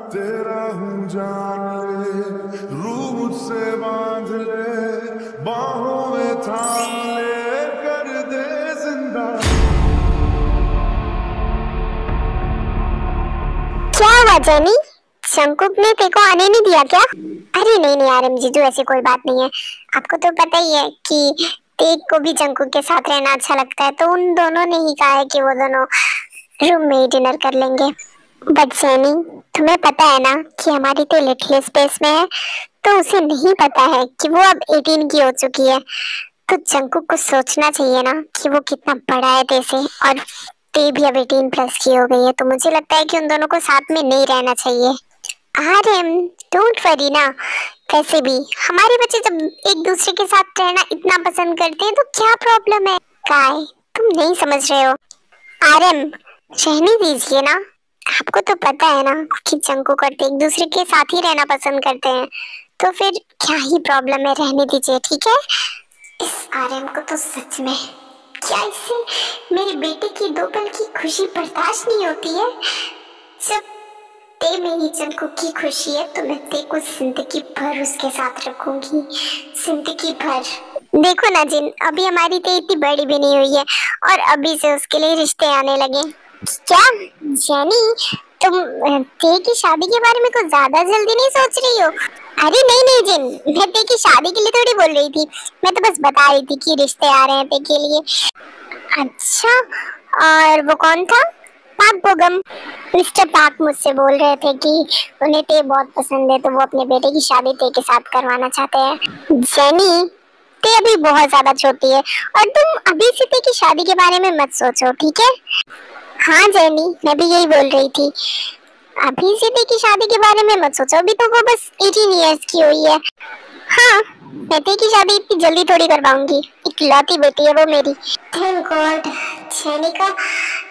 तेरा हूँ जान ले, रूह मुझसे बांध ले, बाहों में थाम ले, कर दे जिंदा। क्या हुआ जेनी? जंकुक ने तेको आने नहीं दिया क्या? अरे नहीं आरएम जीजू, ऐसी कोई बात नहीं है। आपको तो पता ही है कि तेग को भी जंकुक के साथ रहना अच्छा लगता है, तो उन दोनों ने ही कहा है कि वो दोनों रूम में ही डिनर कर लेंगे। बट जेनी, तुम्हें पता है ना कि हमारी तो लिटिल स्पेस में है, तो उसे नहीं पता है कि वो अब 18 की हो चुकी है। तो जंकुक को सोचना चाहिए ना कि वो कितना बड़ा है तेरे से, और ते भी अब 18 प्लस की हो गई है, तो मुझे लगता है कि उन दोनों को साथ में नहीं रहना चाहिए। आरएम, डोंट वरी ना। वैसे भी हमारे बच्चे जब एक दूसरे के साथ रहना इतना पसंद करते हैं तो क्या प्रॉब्लम है? काय, तुम नहीं समझ रहे हो। आरएम, रहने दीजिए ना। आपको तो पता है ना कि जंकुक और ते एक दूसरे के साथ ही रहना पसंद करते हैं, तो फिर क्या ही प्रॉब्लम है, रहने दीजिए, ठीक है? इस आरएम को तो सच में, क्या इससे मेरी बेटे की 2 पल की खुशी बर्दाश्त नहीं होती है? जब ते मेरी जंकुक की खुशी है तो मैं ते को जिंदगी भर उसके साथ रखूंगी, जिंदगी भर। देखो ना जिन, अभी हमारी ते इतनी बड़ी भी नहीं हुई है और अभी से उसके लिए रिश्ते आने लगे। क्या जेनी, तुम ते की शादी के बारे में कुछ ज्यादा जल्दी नहीं सोच रही हो? अरे नहीं जिन, मैं ते की शादी के लिए थोड़ी बोल रही थी, मैं तो बस बता रही थी कि रिश्ते आ रहे हैं ते के लिए। अच्छा, और वो कौन था? पाक बोगम। मिस्टर पाक मुझसे बोल रहे थे कि उन्हें ते बहुत पसंद है, तो वो अपने बेटे की शादी ते के साथ करवाना चाहते हैं। जेनी, ते अभी बहुत ज्यादा छोटी है और तुम अभी से ते की शादी के बारे में मत सोचो, ठीक है? हाँ जेनी, मैं भी यही बोल रही थी, अभी से ते की शादी के बारे में मत सोचो, अभी तो वो बस 18 इयर्स की हुई है। हाँ, मैं ते की शादी इतनी जल्दी थोड़ी करवाऊंगी, इकलौती बेटी है वो मेरी। थैंक गॉड, जेनी का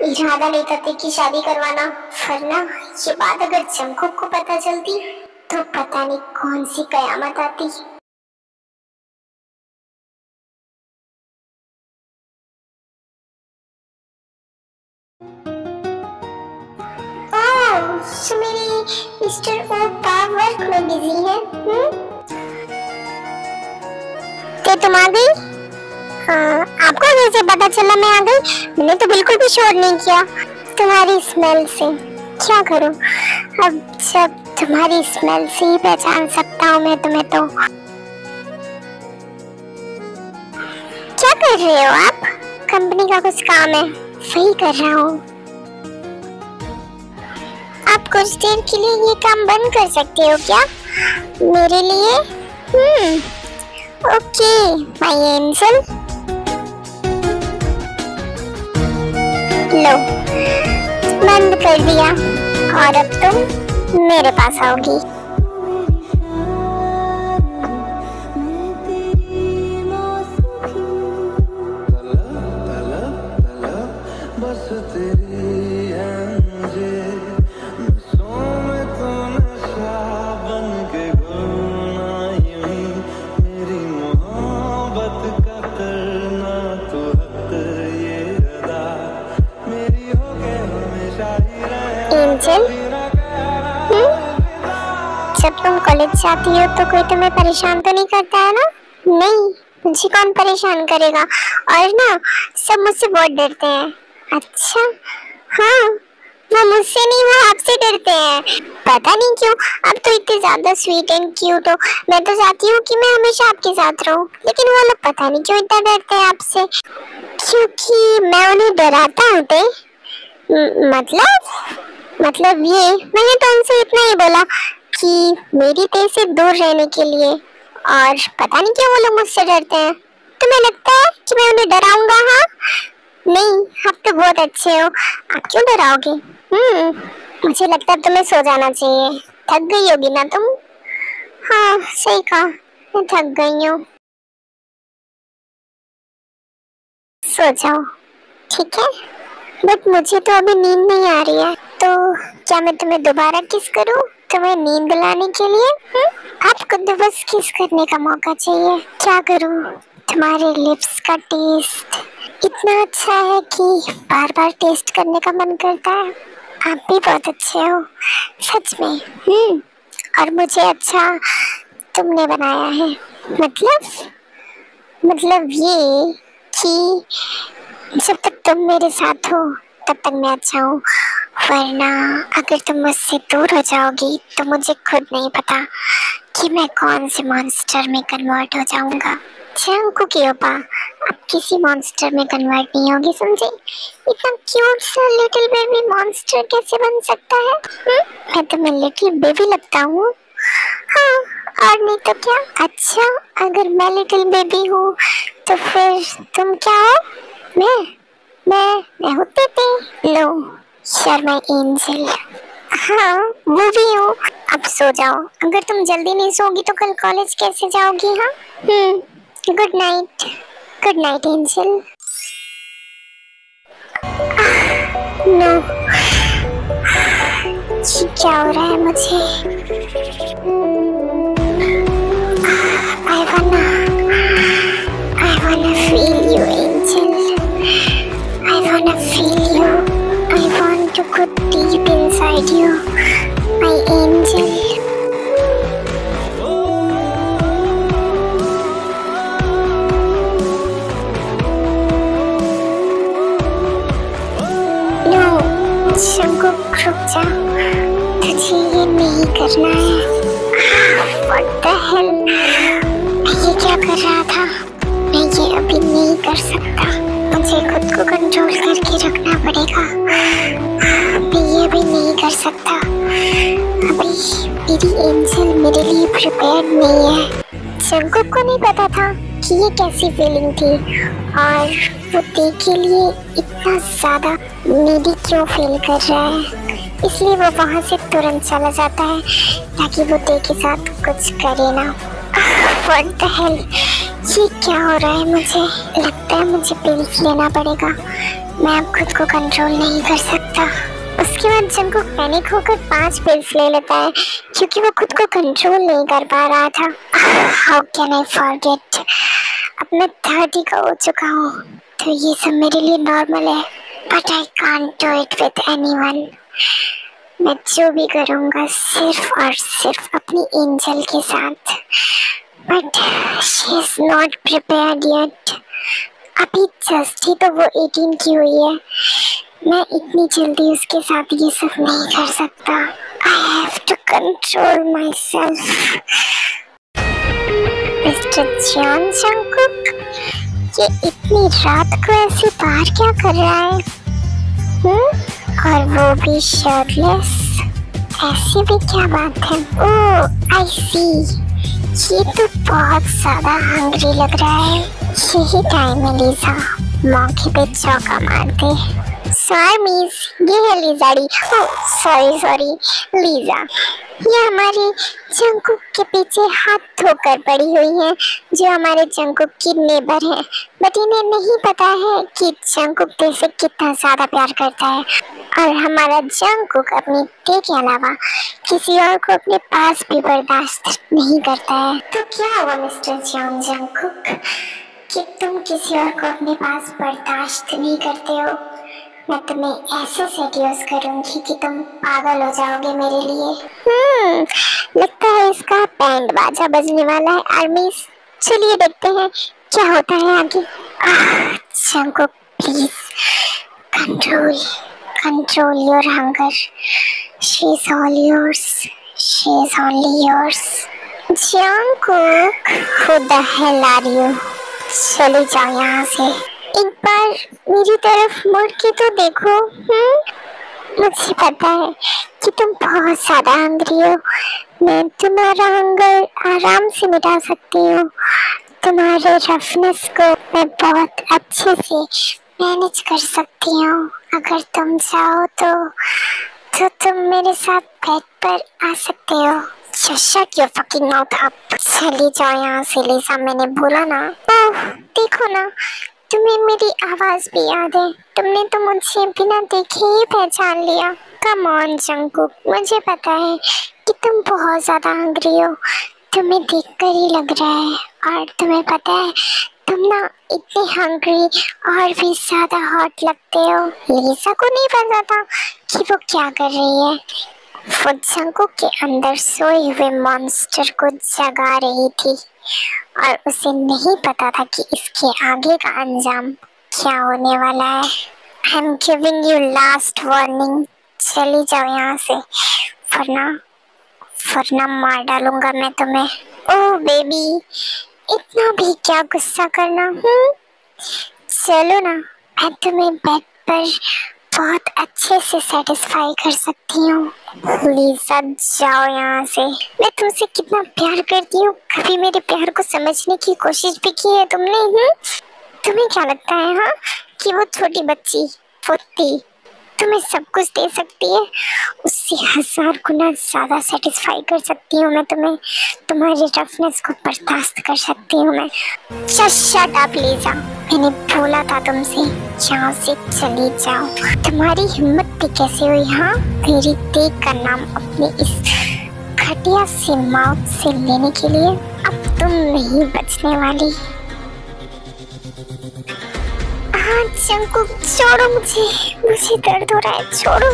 इरादा नहीं था ते की शादी करवाना, वरना ये बात अगर जंगकुक को पता चलती तो पता नहीं कौन सी कयामत आती। तो मेरी मिस्टर ओपा वर्क में बिजी है। तो तुम आ गई? आपको कैसे पता चला मैं आ गई? मैंने तो बिल्कुल भी शोर नहीं किया। तुम्हारी स्मेल से। क्या करूं अब, जब तुम्हारी स्मेल से ही पहचान सकता हूँ मैं तुम्हें। तो क्या कर रहे हो आप? कंपनी का कुछ काम है, वही कर रहा हूँ। आप कुछ देर के लिए ये काम बंद कर सकते हो क्या मेरे लिए? Okay my angel. लो, बंद कर दिया और अब तुम मेरे पास आओगी। एंजल, जब तुम कॉलेज जाती हो तो कोई तुम्हें परेशान तो नहीं करता है ना? नहीं, मुझे कौन परेशान करेगा, और ना सब मुझसे बहुत डरते हैं। अच्छा, हाँ, वो मुझसे नहीं, वो आपसे डरते हैं। पता नहीं क्यों, आप तो इतने ज्यादा स्वीट एंड क्यूट हो। मैं तो चाहती हूँ कि मैं हमेशा आपके साथ रहूं, लेकिन वो लोग पता नहीं क्यों इतना डरते हैं आपसे। क्योंकि मैं उन्हें डराता हूँ। मतलब ये, मैंने तो उनसे इतना ही बोला कि मेरी तेज से दूर रहने के लिए, और पता नहीं क्यों वो लोग मुझसे डरते हैं। तुम्हें लगता है कि मैं उन्हें डराऊंगा? हाँ नहीं, आप तो बहुत अच्छे हो, आप क्यों डराओगे? मुझे लगता है तुम्हें सो जाना चाहिए, थक गई होगी ना तुम? हाँ सही कहा, मैं थक गई हूँ, सो जाओ ठीक है। बट मुझे तो अभी नींद नहीं आ रही है, तो क्या मैं तुम्हें दोबारा किस करूं तुम्हें नींद लाने के लिए? आपको तो बस किस करने का मौका चाहिए। क्या करूं, तुम्हारे लिप्स का टेस्ट इतना अच्छा है कि बार बार टेस्ट करने का मन करता है। आप भी बहुत अच्छे हो सच में। और मुझे अच्छा तुमने बनाया है। मतलब ये कि जब तक तुम मेरे साथ हो तब तक मैं अच्छा हूँ, वरना अगर तुम मुझसे दूर हो जाओगी तो मुझे खुद नहीं पता कि मैं कौन से मॉन्स्टर में कन्वर्ट हो जाऊंगा। जंगकुक ओपा, अब किसी मॉन्स्टर में कन्वर्ट नहीं होगी, समझे? इतना क्यूट सा लिटिल बेबी मॉन्स्टर कैसे बन सकता है? मैं तो मैं लिटिल बेबी लगता हूँ। हाँ, और नहीं तो क्या। अच्छा, अगर मैं लिटिल बेबी हूँ तो फिर तुम क्या हो? मैं हूँ तेते। लो, you're my angel। हाँ, वो भी हूँ। अब सो जाओ, अगर तुम जल्दी नहीं सोगी तो कल कॉलेज कैसे जाओगी? हाँ, गुड नाइट एंजल। नो, क्या हो रहा है मुझे? I wanna feel you, angel। I wanna feel you। I want to go deep inside you, my angel। No, Jungkook रुक जा, तुझे ये नहीं करना है। What the hell? मैं ये क्या कर रहा था? मैं ये अभी नहीं कर सकता। मुझे खुद को कंट्रोल करके रखना पड़ेगा। मैं ये भी नहीं कर सकता। अभी मेरी एंजल मेरे लिए प्रिपेयर्ड नहीं है। जंगकुक को नहीं पता था कि ये कैसी फीलिंग थी और वो ते के लिए इतना ज़्यादा नीडी क्यों फील कर रहा है, इसलिए वो वहाँ से तुरंत चला जाता है ताकि वो ते के साथ कुछ करे ना। What the hell? ये क्या हो रहा है? मुझे लगता है मुझे पिल्स लेना पड़ेगा। मैं अब खुद को कंट्रोल नहीं कर सकता। उसके बाद जंगकुक पैनिक होकर 5 पिल्स ले लेता है क्योंकि वो खुद को कंट्रोल नहीं कर पा रहा था। How can I forget? अब मैं 30 का हो चुका हूँ तो ये सब मेरे लिए नॉर्मल है, but I can't do it with anyone. मैं जो भी करूँगा सिर्फ और सिर्फ अपनी एंजल के साथ, but she is not prepared yet. अभी जस्ट ही तो वो 18 की हुई है। मैं इतनी जल्दी उसके साथ ये सब नहीं कर सकता। I have to control myself. Mister John Jungkook, ये इतनी रात को ऐसे बाहर क्या कर रहा है? और वो भी शर्टलेस। ऐसी भी क्या बात है? ओह आई सी, ये तो बहुत ज्यादा हंग्री लग रहा है। यही टाइम है लीजा, मौके पे चौका मार दे। सॉरी मिस, ये है लीजाड़ी। सॉरी लीजा, ये हमारे जंगकुक के पीछे हाथ धोकर पड़ी हुई है जो हमारे जंगकुक की नेबर है, बट इन्हें नहीं पता है कि जंगकुक ते से कितना ज्यादा प्यार करता है और हमारा जंगकुक अपनी ते के अलावा किसी और को अपने पास भी बर्दाश्त नहीं करता है। तो क्या हुआ मिस्टर जॉन जंगकुक कि तुम किसी और को अपने पास बर्दाश्त नहीं करते हो? मैं तुम्हें ऐसे सेड्यूस करूंगी कि तुम पागल हो जाओगे मेरे लिए। लगता है इसका बैंड बाजा बजने वाला है आर्मीज। चलिए देखते हैं क्या होता है आगे। Jungkook please control your hunger. She is all yours, she is only yours. Jungkook, who the hell are you? चले जाओ यहाँ से। एक बार मेरी तरफ मुड़ के तो देखो। मुझे पता है कि तुम बहुत ज्यादा हंग्री हो। मैं तुम्हारा हंगर आराम से मिटा सकती हूँ। तुम्हारे रफनेस को मैं बहुत अच्छे से मैनेज कर सकती हूँ। अगर तुम चाहो तो तुम मेरे साथ बेड पर आ सकते हो। Shut your fucking mouth up. चली जाओ यहाँ से लीजा, मैंने बोला ना। ओह देखो ना, तुम्हें मेरी आवाज भी याद है। तुमने तो मुझे बिना देखे ही पहचान लिया। कम ऑन जंगकुक, मुझे पता है कि तुम बहुत ज्यादा हंग्री हो। तुम्हें देखकर ही लग रहा है। और तुम्हें पता है तुम ना इतने हंग्री और भी ज्यादा हॉट लगते हो। लीजा को नहीं पता था कि वो क्या कर रही है। वो जंगकुक के अंदर सोए हुए मॉन्स्टर को जगा रही थी और उसे नहीं पता था कि इसके आगे का अंजाम क्या होने वाला है। I am giving you last warning. चली जाओ यहाँ से, वरना मार डालूंगा मैं तुम्हें। ओह बेबी, इतना भी क्या गुस्सा करना। चलो ना, मैं तुम्हें बेड पर बहुत अच्छे से सेटिस्फाई कर सकती हूँ। लीजा जाओ यहाँ से। मैं तुमसे कितना प्यार करती हूँ, कभी मेरे प्यार को समझने की कोशिश भी की है तुमने? तुम्हें क्या लगता है हाँ कि वो छोटी बच्ची फुत्ती तुम्हें सब कुछ दे सकती है? उससे 1000 गुना ज्यादा सेटिस्फाई कर सकती हूँ मैं तुम्हें। तुम्हारे रफनेस को बर्दाश्त कर सकती हूँ मैं। शट अप लीजा, मैंने बोला था तुमसे यहाँ से चली जाओ। तुम्हारी हिम्मत भी कैसे हुई हाँ मेरी देख का नाम अपने इस घटिया से माउथ से लेने के लिए? अब तुम नहीं बचने वाली। हाँ जंगकुक छोड़ो मुझे दर्द हो रहा है, छोड़ो।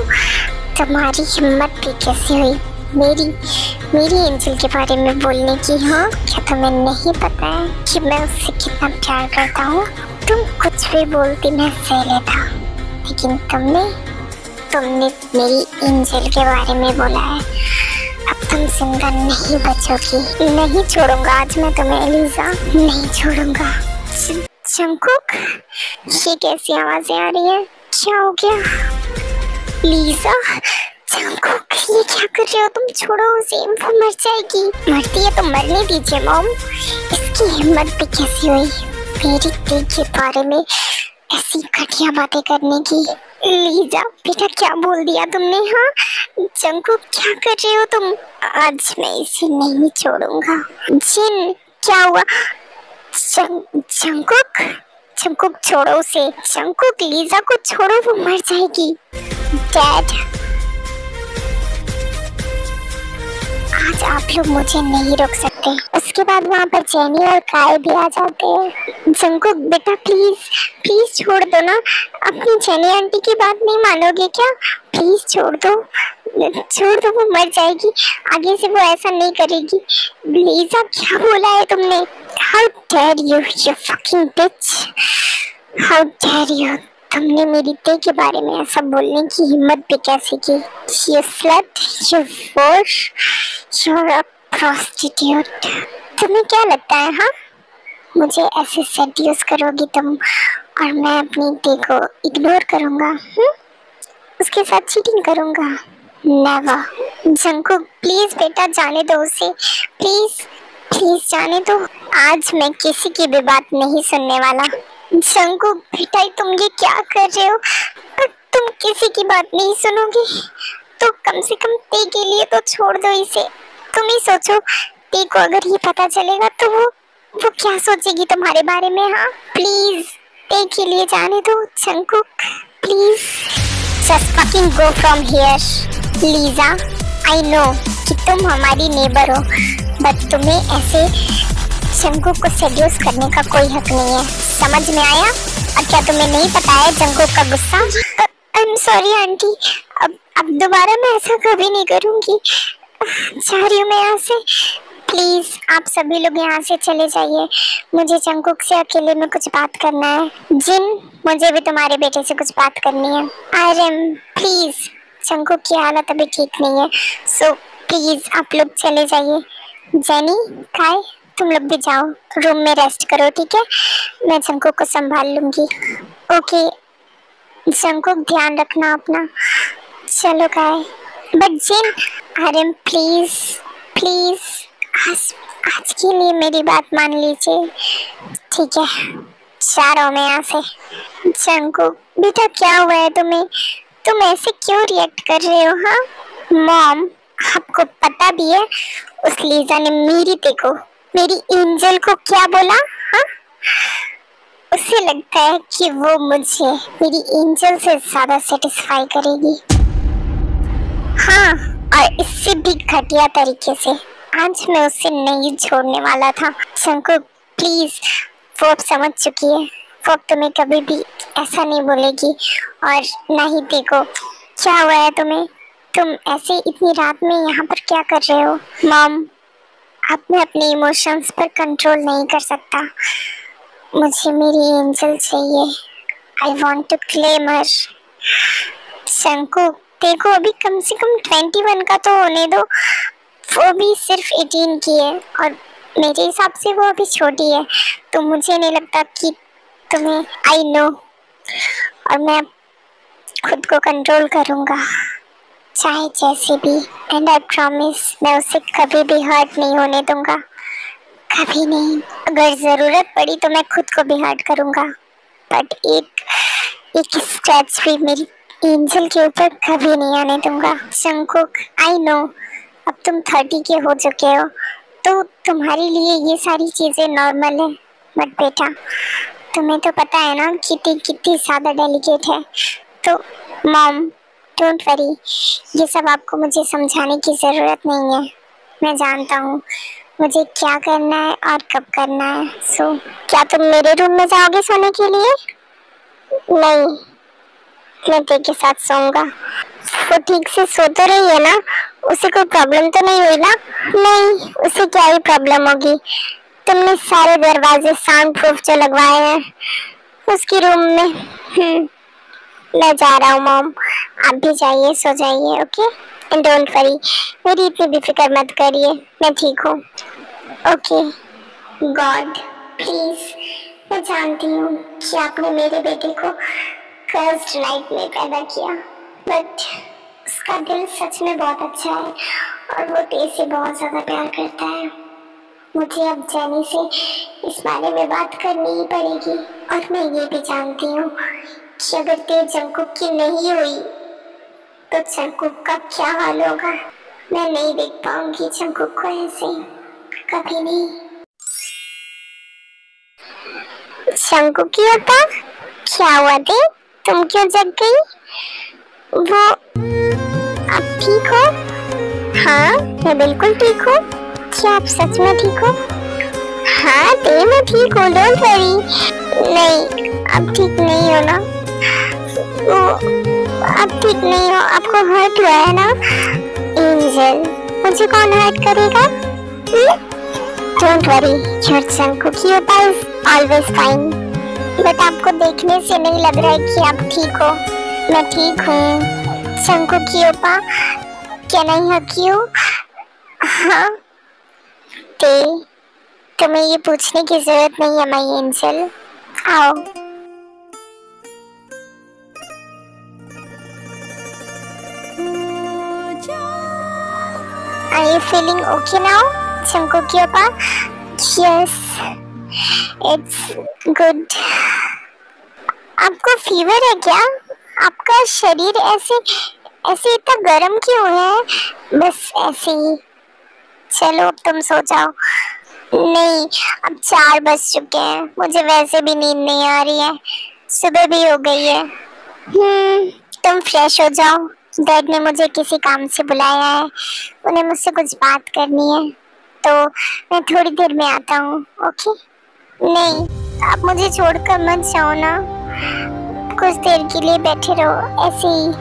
तुम्हारी हिम्मत भी कैसे हुई मेरी एंजल के बारे में बोलने की? हाँ क्या तुम्हें नहीं पता है कि मैं उससे कितना प्यार करता हूँ? तुम कुछ भी बोलती मैं सह लेता, लेकिन तुमने मेरी एंजल के बारे में बोला है। अब तुम जिंदा नहीं बचोगी। नहीं छोड़ूंगा आज मैं तुम्हें लीजा, नहीं छोड़ूंगा। जंगकुक, ये कैसी आवाजें आ रही है? क्या हो गया? लीजा, जंगकुक, ये क्या कर रहे हो तुम? छोड़ो उसे, वो मर जाएगी। मरती है तो मरने दीजिए मॉम। इसकी हिम्मत भी कैसी हुई मेरी दी के बारे में ऐसी घटिया बातें करने की। लीजा बेटा, क्या बोल दिया तुमने? हाँ जंगकुक, क्या कर रहे हो तुम? आज मैं इसे नहीं छोड़ूंगा। जिन, क्या हुआ? जंगकुक, जंगकुक छोड़ो उसे। जंगकुक, लीजा को छोड़ो, वो मर जाएगी। डैड, आज आप लोग मुझे नहीं रोक सकते। उसके बाद वहाँ पर जेनी और काय भी आ जाते हैं। जंगकुक बेटा, प्लीज प्लीज छोड़ दो ना। अपनी जेनी आंटी की बात नहीं मानोगे क्या? प्लीज छोड़ दो, छोड़ दो, वो मर जाएगी। आगे से वो ऐसा नहीं करेगी। लीजा, क्या बोला है तुमने? How dare you, you fucking bitch, how dare you. तुमने मेरी ते के बारे में ऐसा बोलने की हिम्मत भी कैसे की? You slut, you whore, you're a prostitute। तुम्हें क्या लगता है? हाँ, मुझे ऐसे सेड्यूस करोगी तुम और मैं अपनी ते को इग्नोर करूँगा? उसके साथ चीटिंग करूँगा? नेवर। जंगकुक प्लीज बेटा, जाने दो उसे, प्लीज प्लीज जाने दो। आज मैं किसी की भी बात नहीं सुनने वाला। जंगकुक बेटा, तुम ये क्या कर रहे हो? तुम किसी की बात नहीं सुनोगे तो कम से कम ते के लिए तो छोड़ दो इसे। तुम ही सोचो, ते को अगर ये पता चलेगा तो वो क्या सोचेगी तुम्हारे बारे में? हाँ प्लीज ते के लिए जाने दो। Jungkook please, just fucking go from here. Lisa, I know कि तुम हमारी नेबर हो, बट तुम्हें ऐसे जंगकुक को सेड्यूस करने का कोई हक नहीं है। समझ में आया? और क्या तुम्हें नहीं पता है जंगकुक का गुस्सा? आई एम सॉरी आंटी, अब दोबारा मैं ऐसा कभी नहीं करूंगी। जा रही हूँ मैं यहाँ से। प्लीज आप सभी लोग यहाँ से चले जाइए, मुझे जंगकुक से अकेले में कुछ बात करना है। जिन, मुझे भी तुम्हारे बेटे से कुछ बात करनी है। आर्यन प्लीज, जंगकुक की हालत अभी ठीक नहीं है, सो प्लीज आप लोग चले जाइए। जेनी, काय, तुम लोग भी जाओ, रूम में रेस्ट करो, ठीक है? मैं जंगकुक को संभाल लूंगी। ओके जंगकुक, ध्यान रखना अपना। चलो काय, but Jin, Aryan please please आज के लिए मेरी बात मान लीजिए, ठीक है? जा रहा हूँ मैं यहाँ से। जंगकुक बेटा, क्या हुआ है तुम्हें? तुम ऐसे क्यों रिएक्ट कर रहे हो? हाँ मॉम, आपको पता भी है उस लीजा ने मेरी ते को, मेरी एंजल को क्या बोला? हाँ, उसे लगता है कि वो मुझे मेरी एंजल से ज्यादा सेटिस्फाई करेगी। हाँ, और इससे भी घटिया तरीके से। आज मैं उसे नहीं छोड़ने वाला था। जंगकुक प्लीज, वो अब समझ चुकी है, वो अब तुम्हें कभी भी ऐसा नहीं बोलेगी। और नहीं देखो, क्या हुआ है तुम्हें? तुम ऐसे इतनी रात में यहाँ पर क्या कर रहे हो? मॉम, अब मैं अपने इमोशंस पर कंट्रोल नहीं कर सकता। मुझे मेरी एंजल चाहिए। I want to claim her. Jungkook देखो, अभी कम से कम 21 का तो होने दो, वो भी सिर्फ 18 की है और मेरे हिसाब से वो अभी छोटी है, तो मुझे नहीं लगता कि तुम्हें। आई नो, और मैं खुद को कंट्रोल करूँगा चाहे जैसे भी। एंड आई प्रॉमिस, मैं उसे कभी भी हर्ट नहीं होने दूंगा, कभी नहीं। अगर ज़रूरत पड़ी तो मैं खुद को भी हर्ट करूँगा, बट एक स्क्रैच भी मेरी एंजल के ऊपर कभी नहीं आने दूंगा। जंगकुक आई नो, अब तुम 30 के हो चुके हो तो तुम्हारे लिए ये सारी चीज़ें नॉर्मल है, बट बेटा तुम्हें तो पता है ना कि कितनी ज़्यादा डेलिकेट है। तो मॉम डोंट वरी, ये सब आपको मुझे समझाने की ज़रूरत नहीं है। मैं जानता हूँ मुझे क्या करना है और कब करना है। सो क्या तुम मेरे रूम में जाओगे सोने के लिए? नहीं, मैं ते के साथ सोऊंगा। वो ठीक से सो तो रही है ना? उसे कोई प्रॉब्लम तो नहीं हुई ना? नहीं, उसे क्या ही प्रॉब्लम होगी। तुमने सारे दरवाजे साउंड प्रूफ जो लगवाए हैं उसके रूम में। मैं जा रहा हूँ मॉम, आप भी जाइए, सो जाइए, ओके? एंड डोंट वरी, मेरी इतनी भी फिक्र मत करिए, मैं ठीक हूँ। ओके गॉड प्लीज मैं जानती हूँ कि आपने मेरे बेटे को कर्स्ड नाइट में पैदा किया, बट उसका दिल सच में बहुत अच्छा है और वो तेज से बहुत ज्यादा प्यार करता है। मुझे अब जैनी से इस बारे में बात करनी ही पड़ेगी। और मैं ये भी जानती हूँ कि अगर ते जंकुक की नहीं हुई तो जंकुक का क्या हाल होगा। मैं नहीं देख पाऊंगी जंकुक को ऐसे, कभी नहीं। जंकुक की होता क्या हुआ थे? तुम क्यों जग गई? वो आप ठीक हो? हाँ मैं बिल्कुल ठीक हूँ। क्या आप सच में ठीक हो? हाँ ते मैं ठीक हूँ, डोंट वरी। नहीं आप ठीक नहीं हो ना। वो आप ठीक नहीं हो, आपको हर्ट हुआ है ना। एंजल मुझे कौन हर्ट करेगा? डोंट वरी, योर जंकुक की होता इज ऑलवेज फाइन। बट आपको देखने से नहीं लग रहा है कि आप ठीक हो। मैं ठीक हूँ जंकुक की ओपा, कैन आई हग यू? हाँ ते तुम्हें ये पूछने की जरूरत नहीं है माय एंजल, आओ। Are you feeling okay now, Jungkook की ओपा? Yes, it's good. आपको फीवर है क्या? आपका शरीर ऐसे ऐसे इतना गर्म क्यों है? बस ऐसे ही। चलो अब तुम सो जाओ। नहीं अब 4 बज चुके हैं, मुझे वैसे भी नींद नहीं आ रही है, सुबह भी हो गई है। तुम फ्रेश हो जाओ, डैड ने मुझे किसी काम से बुलाया है, उन्हें मुझसे कुछ बात करनी है, तो मैं थोड़ी देर में आता हूँ। ओके? नहीं आप मुझे छोड़कर मत जाओ ना, कुछ देर के लिए बैठे रहो ऐसे ही।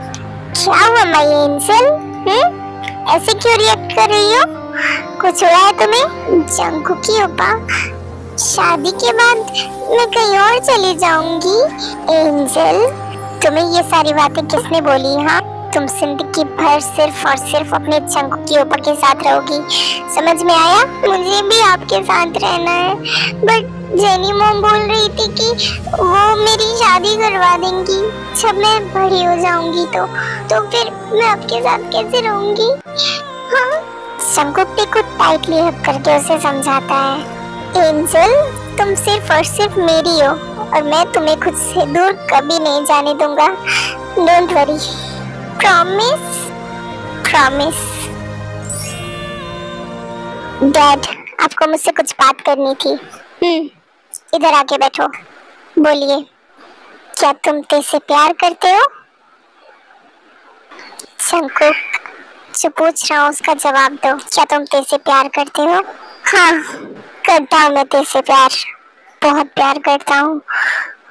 क्या हुआ माय एंजल? ऐसे क्यों रिएक्ट कर रही हो? कुछ हुआ है तुम्हें? जंकुक की ओपा शादी के बाद मैं कहीं और चली जाऊंगी। एंजल तुम्हें ये सारी बातें किसने बोली? हाँ तुम जिंदगी भर सिर्फ और सिर्फ अपने जंकुक की ओपा के साथ रहोगी, समझ में आया? मुझे भी आपके साथ रहना है, बट जेनी मॉम बोल रही थी कि वो मेरी शादी करवा देंगी जब मैं बड़ी हो जाऊंगी, तो फिर मैं आपके साथ कैसे रहूंगी? हाँ जंकुक भी खुद टाइटली हग करके उसे समझाता है। एंजल तुम सिर्फ और सिर्फ मेरी हो और मैं तुम्हें खुद से दूर कभी नहीं जाने दूंगा। Don't worry, promise? Promise. Dad आपको मुझसे कुछ बात करनी थी। इधर आके बैठो, बोलिए क्या तुम ते से प्यार करते हो? जंकुक जो पूछ रहा हूँ उसका जवाब दो, क्या तुम ते से प्यार करते हो? हाँ करता हूँ मैं ते से प्यार, बहुत प्यार करता हूँ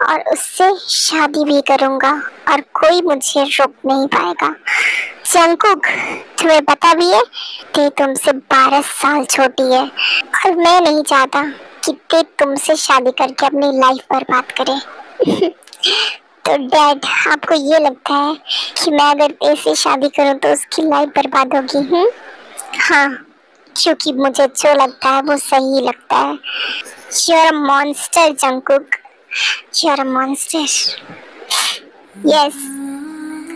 और उससे शादी भी करूंगा और कोई मुझे रोक नहीं पाएगा। जंकुक तुम्हें पता भी है ते तुमसे 12 साल छोटी है और मैं नहीं चाहता कि ते तुमसे शादी करके अपनी लाइफ बर्बाद करे। तो डैड आपको ये लगता है कि मैं अगर ते से शादी करूं तो उसकी लाइफ बर्बाद होगी? हाँ क्योंकि मुझे जो लगता है वो सही लगता है। You're a monster Jungkook, You're a monster. Yes,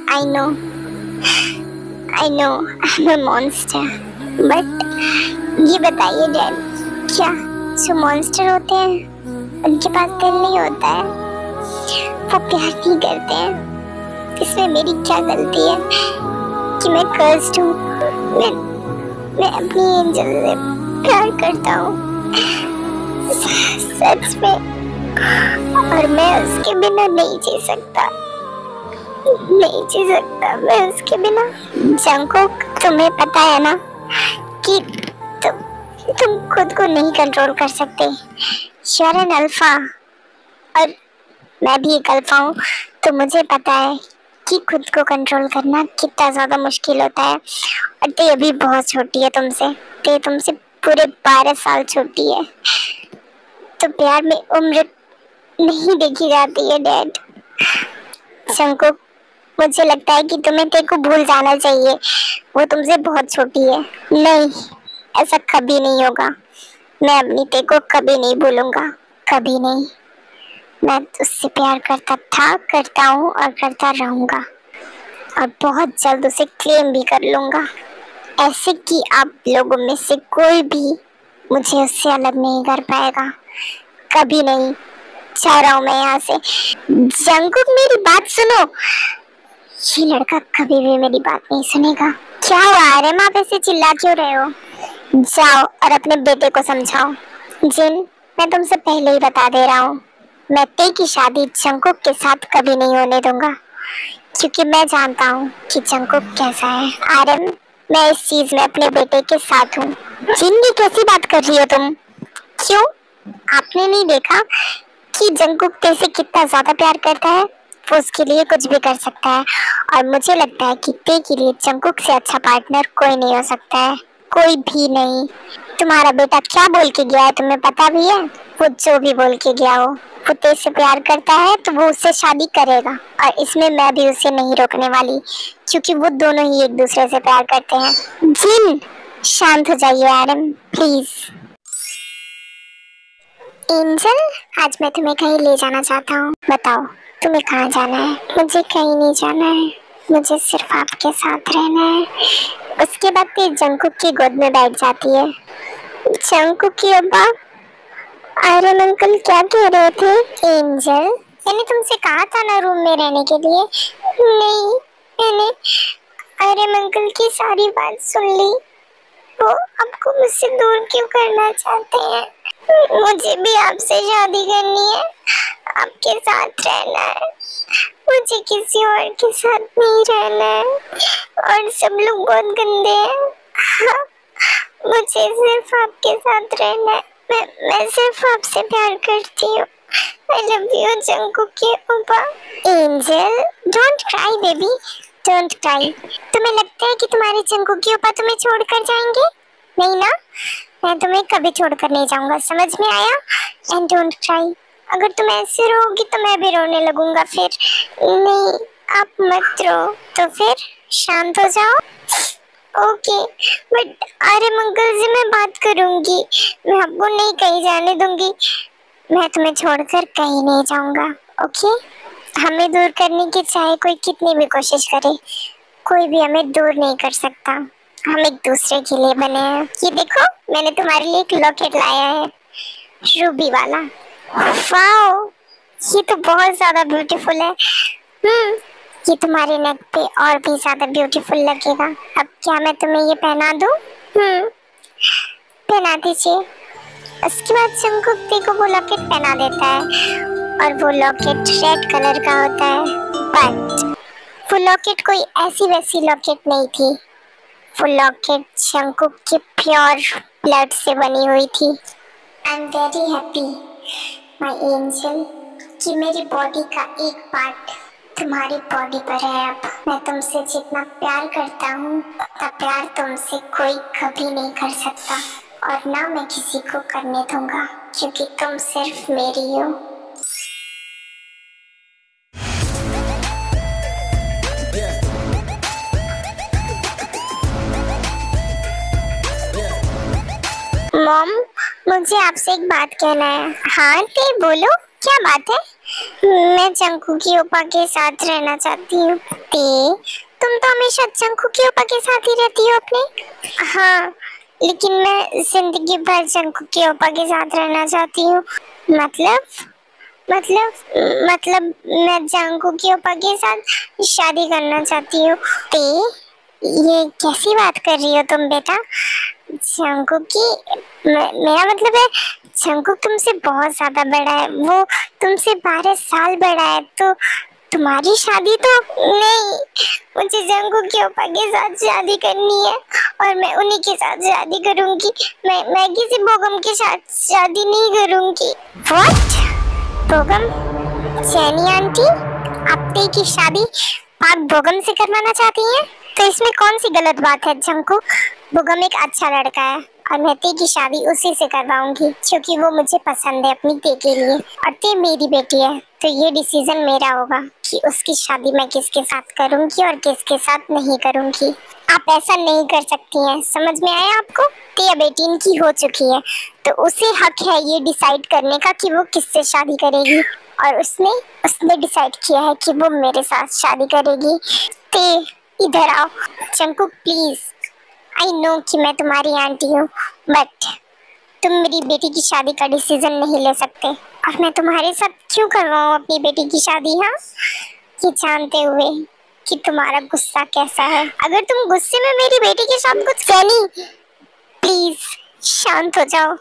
I know I'm a monster. But ये बताइए डैड, क्या जो मॉन्स्टर होते हैं उनके पास दिल नहीं होता है, वो प्यार नहीं करते हैं? इसमें मेरी क्या गलती है कि मैं कर्स्ड हूँ? मैं अपनी एंजल से प्यार करता हूँ सच में, और मैं उसके बिना नहीं जी सकता, नहीं जी सकता मैं उसके बिना। जंकुक तुम्हें पता है ना कि तुम खुद को नहीं कंट्रोल कर सकते। You're an अल्फा और मैं भी एक अल्फा हूँ, तो मुझे पता है कि खुद को कंट्रोल करना कितना ज्यादा मुश्किल होता है। और ते अभी बहुत छोटी है तुमसे, ते तुमसे पूरे 12 साल छोटी है, तो प्यार में उम्र नहीं देखी जाती है डैड। जंकुक मुझे लगता है कि तुम्हें ते को भूल जाना चाहिए, वो तुमसे बहुत छोटी है। नहीं ऐसा कभी नहीं होगा, मैं अपनी ते को कभी नहीं भूलूंगा, कभी नहीं। मैं उससे प्यार करता था, करता हूँ और करता रहूंगा, और बहुत जल्द उसे क्लेम भी कर लूंगा, ऐसे कि आप लोगों में से कोई भी मुझे उससे अलग नहीं कर पाएगा, कभी नहीं। जा रहा हूँ मैं यहाँ से। जंगकुक मेरी बात सुनो। ये लड़का कभी भी मेरी बात नहीं सुनेगा। क्या हुआ आर्यम, आप ऐसे चिल्ला क्यों रहे हो? जाओ और अपने बेटे को समझाओ। जिन, मैं तुमसे पहले ही बता दे रहा हूँ, मैं ते की शादी जंगकुक के साथ कभी नहीं होने दूंगा, क्योंकि मैं जानता हूँ कि जंगकुक कैसा है। आर्यम, मैं इस चीज में अपने बेटे के साथ हूँ। जिन, ये कैसी बात कर रही हो तुम? क्यों, आपने नहीं देखा कि जंगकुक ते से कितना ज्यादा प्यार करता है? वो उसके लिए कुछ भी कर सकता है, और मुझे लगता है कि ते के लिए जंगकुक से अच्छा पार्टनर कोई नहीं हो सकता है, कोई भी नहीं। तुम्हारा बेटा क्या बोल के गया है, तुम्हें पता भी है? वो जो भी बोल के गया हो, वो ते से प्यार करता है तो वो उससे शादी करेगा, और इसमें मैं भी उसे नहीं रोकने वाली, क्योंकि वो दोनों ही एक दूसरे से प्यार करते हैं। जिन, शांत हो जाइए आर्यम, प्लीज। एंजल, आज मैं तुम्हें कहीं ले जाना चाहता हूँ। बताओ तुम्हें कहाँ जाना है? मुझे कहीं नहीं जाना है, मुझे सिर्फ आपके साथ रहना है। उसके बाद फिर जंगकुक की गोद में बैठ जाती है। जंगकुक की अब्बा, आर्यन अंकल क्या कह रहे थे? एंजल, मैंने तुमसे कहा था ना रूम में रहने के लिए। नहीं, मैंने आर्यन अंकल की सारी बात सुन ली। वो आपको मुझसे दूर क्यों करना चाहते हैं? मुझे भी आपसे शादी करनी है, आपके साथ रहना है, मुझे किसी और के साथ नहीं रहना है, और सब लोग बहुत गंदे हैं। मुझे सिर्फ आपके साथ रहना है। मैं सिर्फ आपसे प्यार करती हूँ। I love you जंगकुक के ऊपर। Angel, don't cry baby, don't cry. तुम्हें लगता है कि तुम्हारे जंगकुक के ऊपर तुम्हें छोड़कर जाएंगे? नहीं ना, मैं तुम्हें कभी छोड़कर नहीं जाऊंगा, समझ में आया? And don't cry. अगर तुम ऐसे रोगी तो मैं भी रोने लगूंगा फिर। नहीं, आप मत रो, तो फिर शांत हो जाओ। ओके, बट आर्यन अंकल से मैं बात करूंगी, मैं आपको नहीं कहीं जाने दूंगी। मैं तुम्हें छोड़कर कहीं नहीं जाऊंगा, ओके? हमें दूर करने की चाहे कोई कितनी भी कोशिश करे, कोई भी हमें दूर नहीं कर सकता। हम एक दूसरे के लिए बने हैं। ये देखो, मैंने तुम्हारे लिए एक लॉकेट लाया है, रूबी वाला। वाओ, ये तो बहुत ज्यादा ब्यूटीफुल है। ये तुम्हारे नेक पे और भी ज्यादा ब्यूटीफुल लगेगा। अब क्या मैं तुम्हें ये पहना दूं? पहना दीजिए। उसके बाद जंगकुक ते को वो लॉकेट पहना देता है, और वो लॉकेट रेड कलर का होता है, बट वो लॉकेट कोई ऐसी वैसी लॉकेट नहीं थी। वो लॉकेट जंगकुक के प्योर ब्लड से बनी हुई थी। I am very happy my angel कि मेरी बॉडी का एक पार्ट तुम्हारी बॉडी पर है। अब मैं तुमसे जितना प्यार करता हूँ, उतना प्यार तुमसे कोई कभी नहीं कर सकता, और ना मैं किसी को करने दूंगा, क्योंकि तुम सिर्फ मेरी हो। मॉम, मुझे आपसे एक बात कहना है। हाँ ते, बोलो, क्या बात है? मैं जंगकुक की ओपा के साथ रहना चाहती हूँ। ते, तुम तो हमेशा जंगकुक की ओपा के साथ ही रहती हो अपने। हाँ, लेकिन मैं जिंदगी भर जंगकुक की ओपा के साथ रहना चाहती हूँ। मतलब मैं जंगकुक की ओपा के साथ शादी करना चाहती हूँ। ते, ये कैसी बात कर रही हो तुम बेटा? जंगकुक की, मेरा मतलब है जंगकुक तुमसे बहुत ज्यादा बड़ा है, वो तुमसे 12 साल बड़ा है, तो तुम्हारी शादी तो नहीं। मुझे जंगकुक के ओपा के साथ शादी करनी है, और मैं उन्हीं के साथ शादी करूंगी। मैं किसी बोगम के साथ शादी नहीं करूंगी। व्हाट? बोगम? जैनी आंटी, आप ते की शादी पाक बोगम से करवाना चाहती हैं? तो इसमें कौन सी गलत बात है जंगकुक? बोगम एक अच्छा लड़का है, और मैं ते की शादी उसी से करवाऊंगी क्योंकि वो मुझे पसंद है अपनी ते के लिए, और ते मेरी बेटी है। तो ये डिसीजन मेरा होगा कि उसकी शादी मैं किसके साथ करूंगी और किसके साथ नहीं करूंगी। आप ऐसा नहीं कर सकती हैं, समझ में आया आपको? ते अब 18 की हो चुकी है, तो उसे हक है ये डिसाइड करने का कि वो किससे शादी करेगी, और उसने डिसाइड किया है कि वो मेरे साथ शादी करेगी। ते इधर आओ। जंकुक प्लीज, आई नो कि मैं तुम्हारी आंटी हूँ, बट तुम मेरी बेटी की शादी का डिसीजन नहीं ले सकते, और मैं तुम्हारे साथ क्यों करवाऊँ अपनी बेटी की शादी? हाँ, ये जानते हुए कि तुम्हारा गुस्सा कैसा है। अगर तुम गुस्से में मेरी बेटी के साथ कुछ कहनी, प्लीज शांत हो जाओ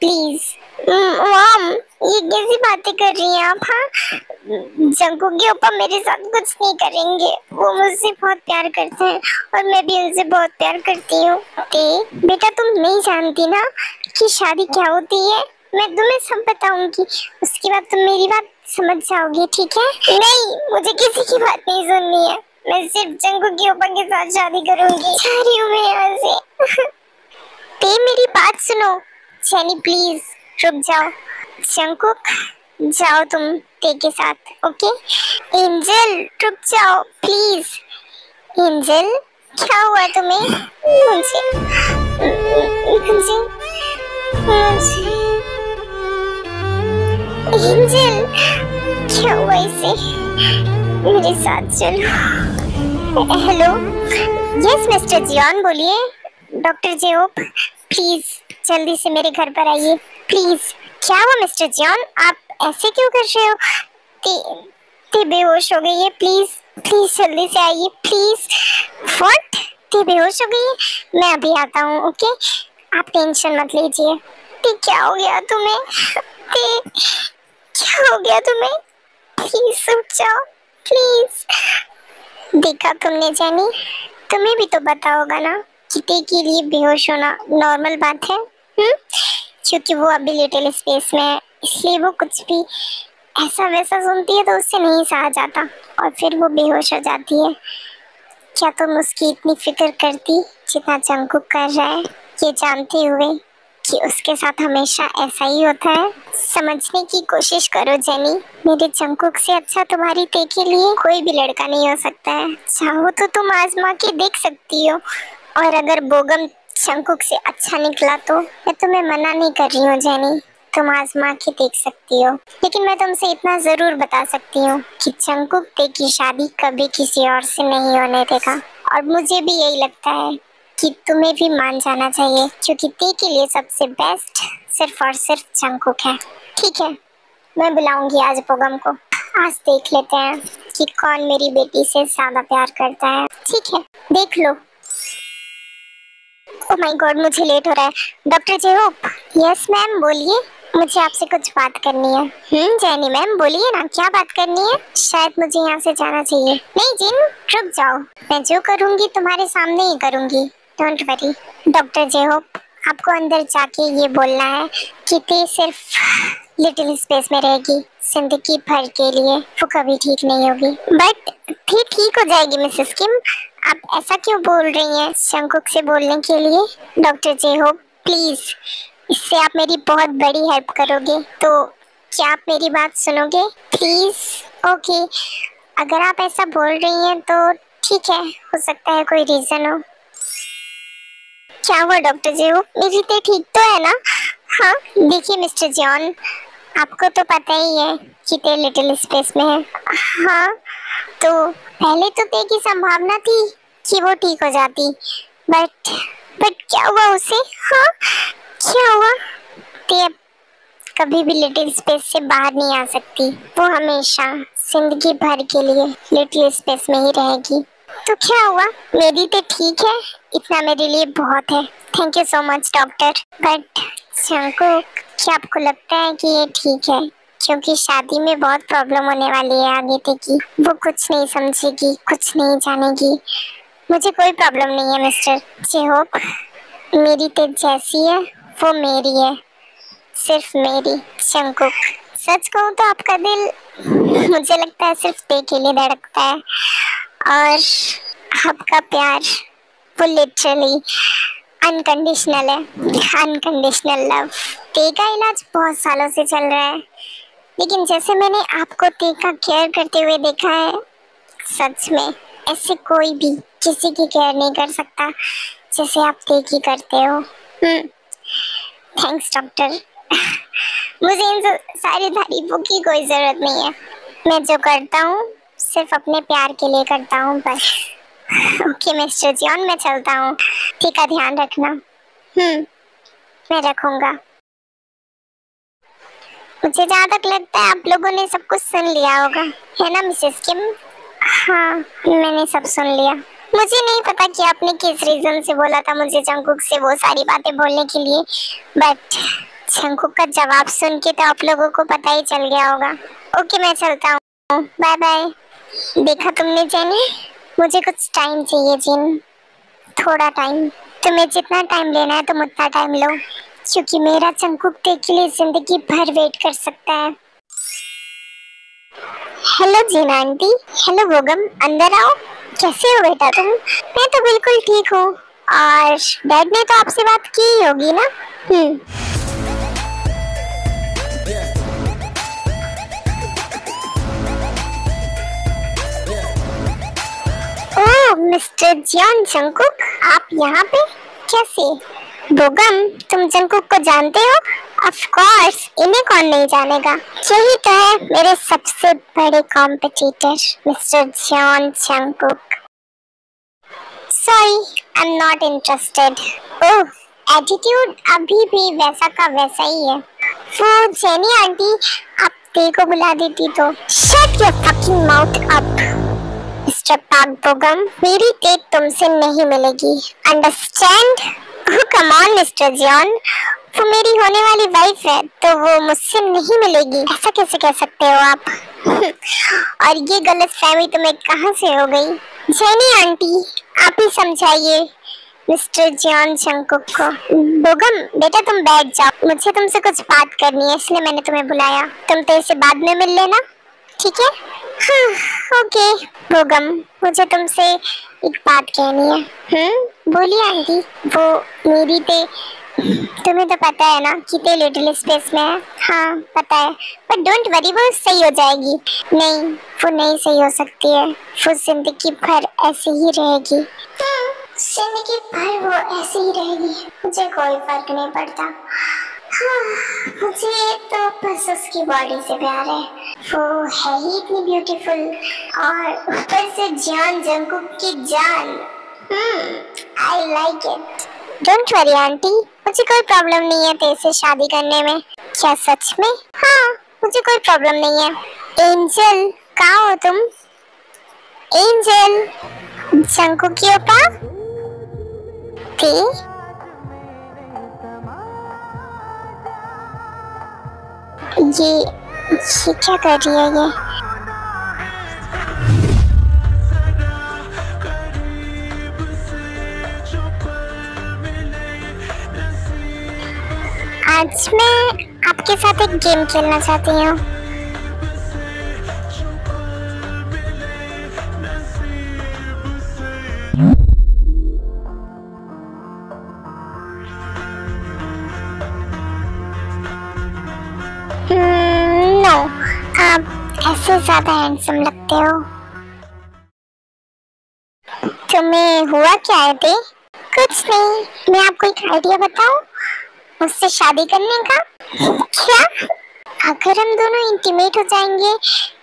प्लीज। मॉम, ये कैसी बातें कर रही हैं आप? हाँ, जंकुक के ऊपर मेरे साथ कुछ नहीं करेंगे, वो मुझसे बहुत प्यार करते हैं और मैं भी उनसे बहुत प्यार करती हूँ। बेटा तुम नहीं जानती ना कि शादी क्या होती है, मैं तुम्हें सब बताऊंगी, उसके बाद तुम मेरी बात समझ जाओगी, ठीक है? नहीं, मुझे किसी की बात नहीं सुननी है, मैं सिर्फ जंकुक के ऊपर के साथ शादी करूंगी। जा रही हूँ मैं यहाँ से। मेरी बात सुनो जेनी, प्लीज रुक जाओ। जंकुक जाओ तुम ते के साथ, ओके? एंजल रुक जाओ प्लीज। एंजल क्या हुआ तुम्हें? मुझे मुझे मुझे एंजल क्या हुआ इसे? मेरे साथ चलो। हेलो, यस मिस्टर जियान बोलिए। डॉक्टर जेओप प्लीज जल्दी से मेरे घर पर आइए प्लीज। क्या हुआ मिस्टर जियान, आप ऐसे क्यों कर रहे हो? ते बेहोश हो गई है, प्लीज प्लीज जल्दी से आइए प्लीज। व्हाट? ते बेहोश हो गई है? मैं अभी आता हूँ, ओके? आप टेंशन मत लीजिए। ते क्या हो गया तुम्हें? ते क्या हो गया तुम्हें? प्लीज उठ जाओ प्लीज। देखा तुमने जेनी, तुम्हें भी तो पता होगा ना कि ते के लिए बेहोश होना नॉर्मल बात है, क्योंकि वो अभी लिटिल स्पेस में है, इसलिए वो कुछ भी ऐसा वैसा सुनती है तो उससे नहीं सहा जाता और फिर वो बेहोश हो जाती है। क्या तुम उसकी इतनी फिक्र करती जितना जंकुक कर रहा है, ये जानते हुए कि उसके साथ हमेशा ऐसा ही होता है? समझने की कोशिश करो जेनी, मेरे जंकुक से अच्छा तुम्हारी ते के लिए कोई भी लड़का नहीं हो सकता है। चाहो तो तुम आजमा के देख सकती हो, और अगर बोगम जंकुक से अच्छा निकला तो मैं तुम्हें मना नहीं कर रही हूँ जेनी, तुम आजमा के देख सकती हो। लेकिन मैं तुमसे इतना जरूर बता सकती हूँ कि जंकुक ते की शादी कभी किसी और से नहीं होने देगा, और मुझे भी यही लगता है कि तुम्हें भी मान जाना चाहिए, क्योंकि ते के लिए सबसे बेस्ट सिर्फ और सिर्फ जंकुक है। ठीक है, मैं बुलाऊंगी आज बोगम को, आज देख लेते हैं कि कौन मेरी बेटी से ज्यादा प्यार करता है। ठीक है, देख लो। ओह माय गॉड, मुझे लेट हो रहा है। डॉक्टर जेहोप। यस मैम बोलिए, मुझे आपसे कुछ बात करनी है। जेनी मैम बोलिए ना, क्या बात करनी है? शायद मुझे यहाँ से जाना चाहिए। नहीं जिन, रुक जाओ, मैं जो करूँगी तुम्हारे सामने ही करूँगी, डोंट वरी। डॉक्टर जेहोप, आपको अंदर जाके ये बोलना है कि ते सिर्फ लिटिल स्पेस में रहेगी जिंदगी भर के लिए, वो कभी ठीक नहीं होगी। बट फिर ठीक हो जाएगी मिसेस किम, आप ऐसा क्यों बोल रही हैं जंकुक से बोलने के लिए? डॉक्टर जेहोप प्लीज, इससे आप मेरी बहुत बड़ी हेल्प करोगे, तो क्या आप मेरी बात सुनोगे प्लीज? ओके, अगर आप ऐसा बोल रही हैं तो ठीक है, हो सकता है कोई रीजन हो। क्या हुआ डॉक्टर जेहोप, मेरी ते ठीक तो है ना? हाँ देखिए मिस्टर जॉन, आपको तो पता ही है कि ते लिटिल स्पेस में है। हाँ, तो पहले तो ते की संभावना थी कि वो ठीक हो जाती, बट क्या हुआ उसे? हाँ, क्या हुआ? ते अब कभी भी लिटिल स्पेस से बाहर नहीं आ सकती, वो हमेशा जिंदगी भर के लिए लिटिल स्पेस में ही रहेगी। तो क्या हुआ? मेरी तो ठीक है, इतना मेरे लिए बहुत है। Thank you so much doctor. But Jungkook, क्या आपको लगता है कि ये ठीक है? क्योंकि शादी में बहुत प्रॉब्लम होने वाली है आगे तक की, वो कुछ नहीं समझेगी, कुछ नहीं जानेगी। मुझे कोई प्रॉब्लम नहीं है मिस्टर जेहोप, मेरी तो जैसी है वो मेरी है, सिर्फ मेरी। जंकुक, सच कहूँ तो आपका दिल मुझे लगता है सिर्फ ते के लिए धड़कता है, और आपका प्यार वो लिटरली अनकंडीशनल है, अनकंडीशनल लव। ते का इलाज बहुत सालों से चल रहा है, लेकिन जैसे मैंने आपको ते का केयर करते हुए देखा है, सच में ऐसे कोई भी किसी की केयर नहीं कर सकता जैसे आप ते की करते हो। Thanks doctor. मुझे इन सारी तारीफों की कोई जरूरत नहीं है। मैं जो करता हूँ सिर्फ अपने प्यार के लिए करता हूँ बस। ओके मिस्टर जॉन, मैं चलता हूँ। ठीक है, ध्यान रखना। मैं रखूंगा। मुझे जहाँ तक लगता है आप लोगों ने सब कुछ सुन लिया होगा, है ना मिसेस किम? हाँ, मैंने सब सुन लिया। मुझे नहीं पता कि आपने किस रीजन से बोला था मुझे जंगकुक से वो सारी बातें बोलने के लिए, बट जंगकुक का जवाब सुन के तो आप लोगों को पता ही चल गया होगा। ओके, मैं चलता हूँ। Bye bye. देखा तुमने जेनी, मुझे कुछ टाइम चाहिए जिन, थोड़ा टाइम। तुम्हें जितना टाइम लेना है तुम उतना टाइम लो, क्योंकि मेरा जंगकुक ते के लिए जिंदगी भर वेट कर सकता है। हेलो जीना आंटी। हेलो बोगम, अंदर आओ। कैसे हो बेटा तुम? मैं तो बिल्कुल ठीक हूँ। और डैड ने तो आपसे बात की ही होगी ना? ओह मिस्टर जियान जंगकुक, आप यहाँ पे कैसे? बोगम, तुम जंगकुक को जानते हो? ऑफ कोर्स, इन्हें कौन नहीं जानेगा। यही तो है मेरे सबसे बड़े competitor mister Jian Jungkook. Sorry, I am not interested. Oh, attitude अभी भी वैसा का वैसा ही है। वो जेनी आंटी, आप ते को बुला देती तो। Shut your fucking mouth up mister पाक बोगम, मेरी ते तुमसे नहीं मिलेगी, understand? Come on mister John, वो मेरी होने वाली वाइफ है तो वो मुझसे नहीं मिलेगी, ऐसा कैसे कह सकते हो आप? और ये गलतफहमी तुम्हें कहाँ से हो गई? जेनी आंटी, आप ही समझाइए मिस्टर जॉन जंगकुक को। बोगम बेटा तुम बैठ जाओ, मुझे तुमसे कुछ बात करनी है इसलिए मैंने तुम्हें बुलाया। तुम तो इसे बाद में मिल लेना, ठीक है? हाँ, ओके। बोगम, मुझे तुमसे एक बात कहनी है। बोलिए आंटी। वो मेरी ते, तुम्हें तो पता है ना कि ते लिटिल स्पेस में है। हाँ पता है, पर डोंट वरी, वो सही हो जाएगी। नहीं, वो नहीं सही हो सकती है, वो जिंदगी भर ऐसे ही रहेगी। जिंदगी भर वो ऐसे ही रहेगी, मुझे कोई फर्क नहीं पड़ता। हाँ, मुझे तो बस उसकी बॉडी से प्यार है, वो है ही इतनी ब्यूटीफुल, और ऊपर से जान जंगकुक की जान। I like it. Don't worry aunty, मुझे कोई प्रॉब्लम नहीं है तेरे से शादी करने में। क्या सच में? हाँ, मुझे कोई प्रॉब्लम नहीं है। एंजल, कहाँ हो तुम? एंजल, जंगकुक की ओपा? ये क्या कर रही है ये? आज मैं आपके साथ एक गेम खेलना चाहती हूँ। नो, आप ऐसे ज्यादा हैंडसम लगते हो। तुम्हें हुआ क्या है ते? कुछ नहीं, मैं आपको एक आइडिया बताऊं, मुझसे शादी करने का। क्या? अगर हम दोनों इंटीमेट हो जाएंगे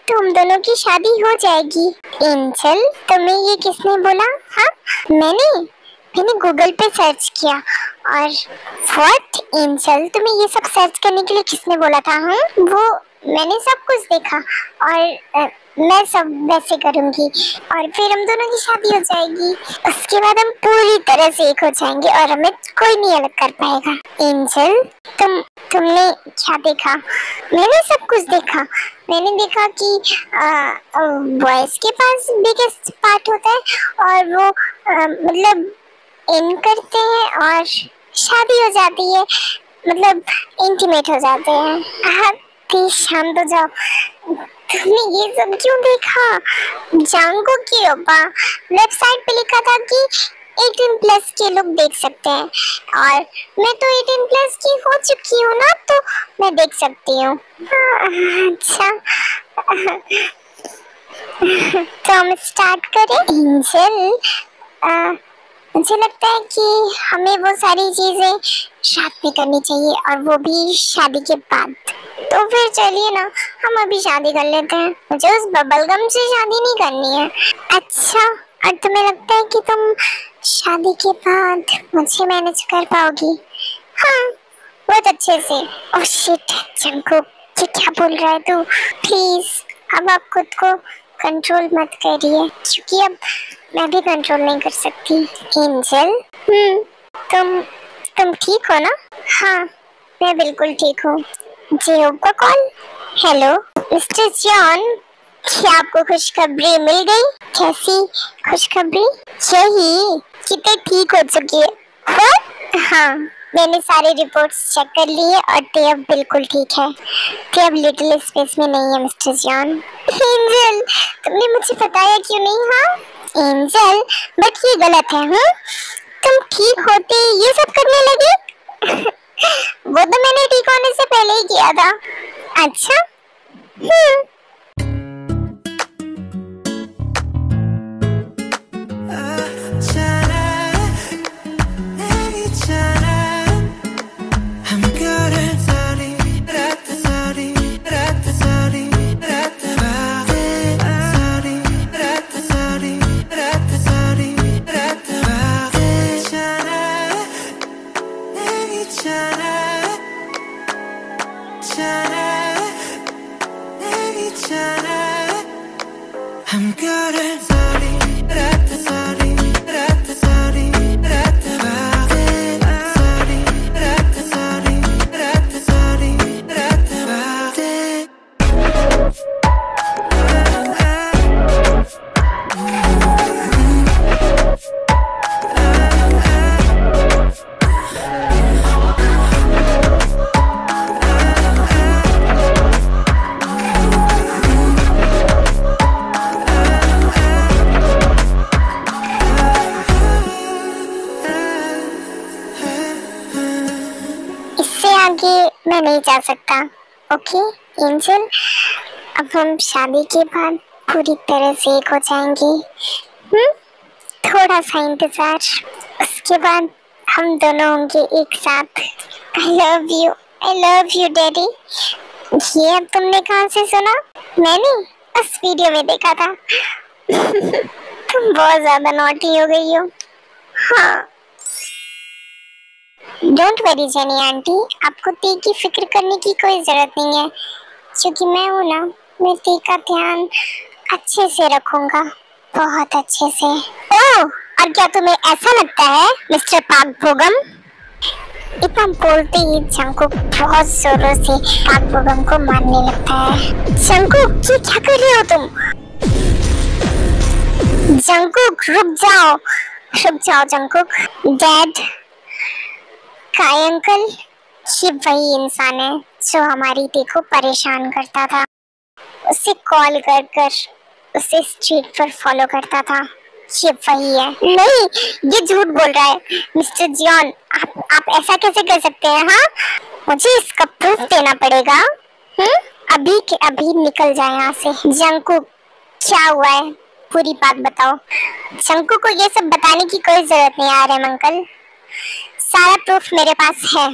तो हम दोनों की शादी हो जाएगी। एंजल, तुम्हें ये किसने बोला? हाँ, मैंने गूगल पे सर्च किया। और व्हाट एंजल, तुम्हें ये सब सर्च करने के लिए किसने बोला था? हाँ, वो मैंने सब कुछ देखा और मैं सब वैसे करूंगी और फिर हम दोनों की शादी हो जाएगी। उसके बाद हम पूरी तरह से एक हो जाएंगे और हमें कोई नहीं अलग कर पाएगा। एंजल, तुमने क्या देखा? मैंने सब कुछ देखा। मैंने देखा कि बॉयज के पास बिगेस्ट पार्ट होता है और वो मतलब इन करते हैं और शादी हो जाती है, मतलब इंटीमेट हो जाते हैं। प्लीज शांत हो जाओ। तुमने ये सब क्यों देखा? जंगकुक की ओपा, वेबसाइट पे लिखा था कि 18+ के लोग देख सकते हैं, और मैं तो 18+ की हो चुकी हूँ ना, तो मैं देख सकती हूँ। अच्छा तो हम स्टार्ट करें। एंजल, मुझे लगता है कि हमें वो सारी चीजें साथ में करनी चाहिए, और वो भी शादी के बाद। तो फिर चलिए ना, हम अभी शादी कर लेते हैं। मुझे उस बबलगम से शादी नहीं करनी है। अच्छा, और तुम्हें लगता है कि तुम शादी के बाद मुझे मैनेज कर पाओगी? हाँ, बहुत अच्छे से। ओह शिट, जंकुक, ये क्या बोल रहा है तू? प्लीज अब आप खुद को कंट्रोल मत करिए, क्योंकि अब मैं भी कंट्रोल नहीं कर सकती। एंजल, तुम ठीक हो ना? हाँ, मैं बिल्कुल ठीक हूँ। जियो का कॉल। हेलो मिस्टर जॉन, क्या आपको खुशखबरी मिल गई? कैसी खुशखबरी? यही कि ते ठीक हो चुकी है। What? हाँ, मैंने सारे रिपोर्ट्स चेक कर लिए और ते अब बिल्कुल ठीक है। ते अब लिटिल स्पेस में नहीं है मिस्टर जॉन। एंजल, तुमने मुझे बताया क्यों नहीं? हाँ एंजल, बट ये गलत है। तुम ठीक होते ये सब करने लगे? वो तो मैंने ठीक होने से पहले ही किया था। अच्छा। मैं नहीं जा सकता। ओके एंजल, अब हम शादी के बाद पूरी तरह से एक हो जाएंगे। थोड़ा सा इंतजार, उसके बाद हम दोनों होंगे एक साथ। I love you daddy. ये अब तुमने कहाँ से सुना? मैंने उस वीडियो में देखा था। तुम बहुत ज्यादा नॉटी हो गई हो। हाँ, डोंट वरी जेनी आंटी, आपको ती की फिक्र करने की कोई जरूरत नहीं है, क्योंकि मैं हूँ ना। मैं ती का ध्यान अच्छे से रखूंगा, बहुत अच्छे से। ओह, और क्या तुम्हें ऐसा लगता है मिस्टर पाक भोगम? इतना बोलते ही जंकुक बहुत जोरों से पाक भोगम को मारने लगता है। जंकुक, ये क्या कर रहे हो तुम? जंकुक रुक जाओ जंकुक। डैड, काय अंकल, ये वही इंसान है जो हमारी ती को परेशान करता था। उसे कॉल कर कर उसे स्ट्रीट पर फॉलो करता था। ये वही है। नहीं, ये झूठ बोल रहा है मिस्टर जॉन। आप ऐसा कैसे कर सकते हैं? हाँ, मुझे इसका प्रूफ देना पड़ेगा। अभी के अभी निकल जाए यहाँ से। जंकू, क्या हुआ है? पूरी बात बताओ। जंकू को ये सब बताने की कोई जरूरत नहीं आ रहा है अंकल, सारा प्रूफ मेरे पास है।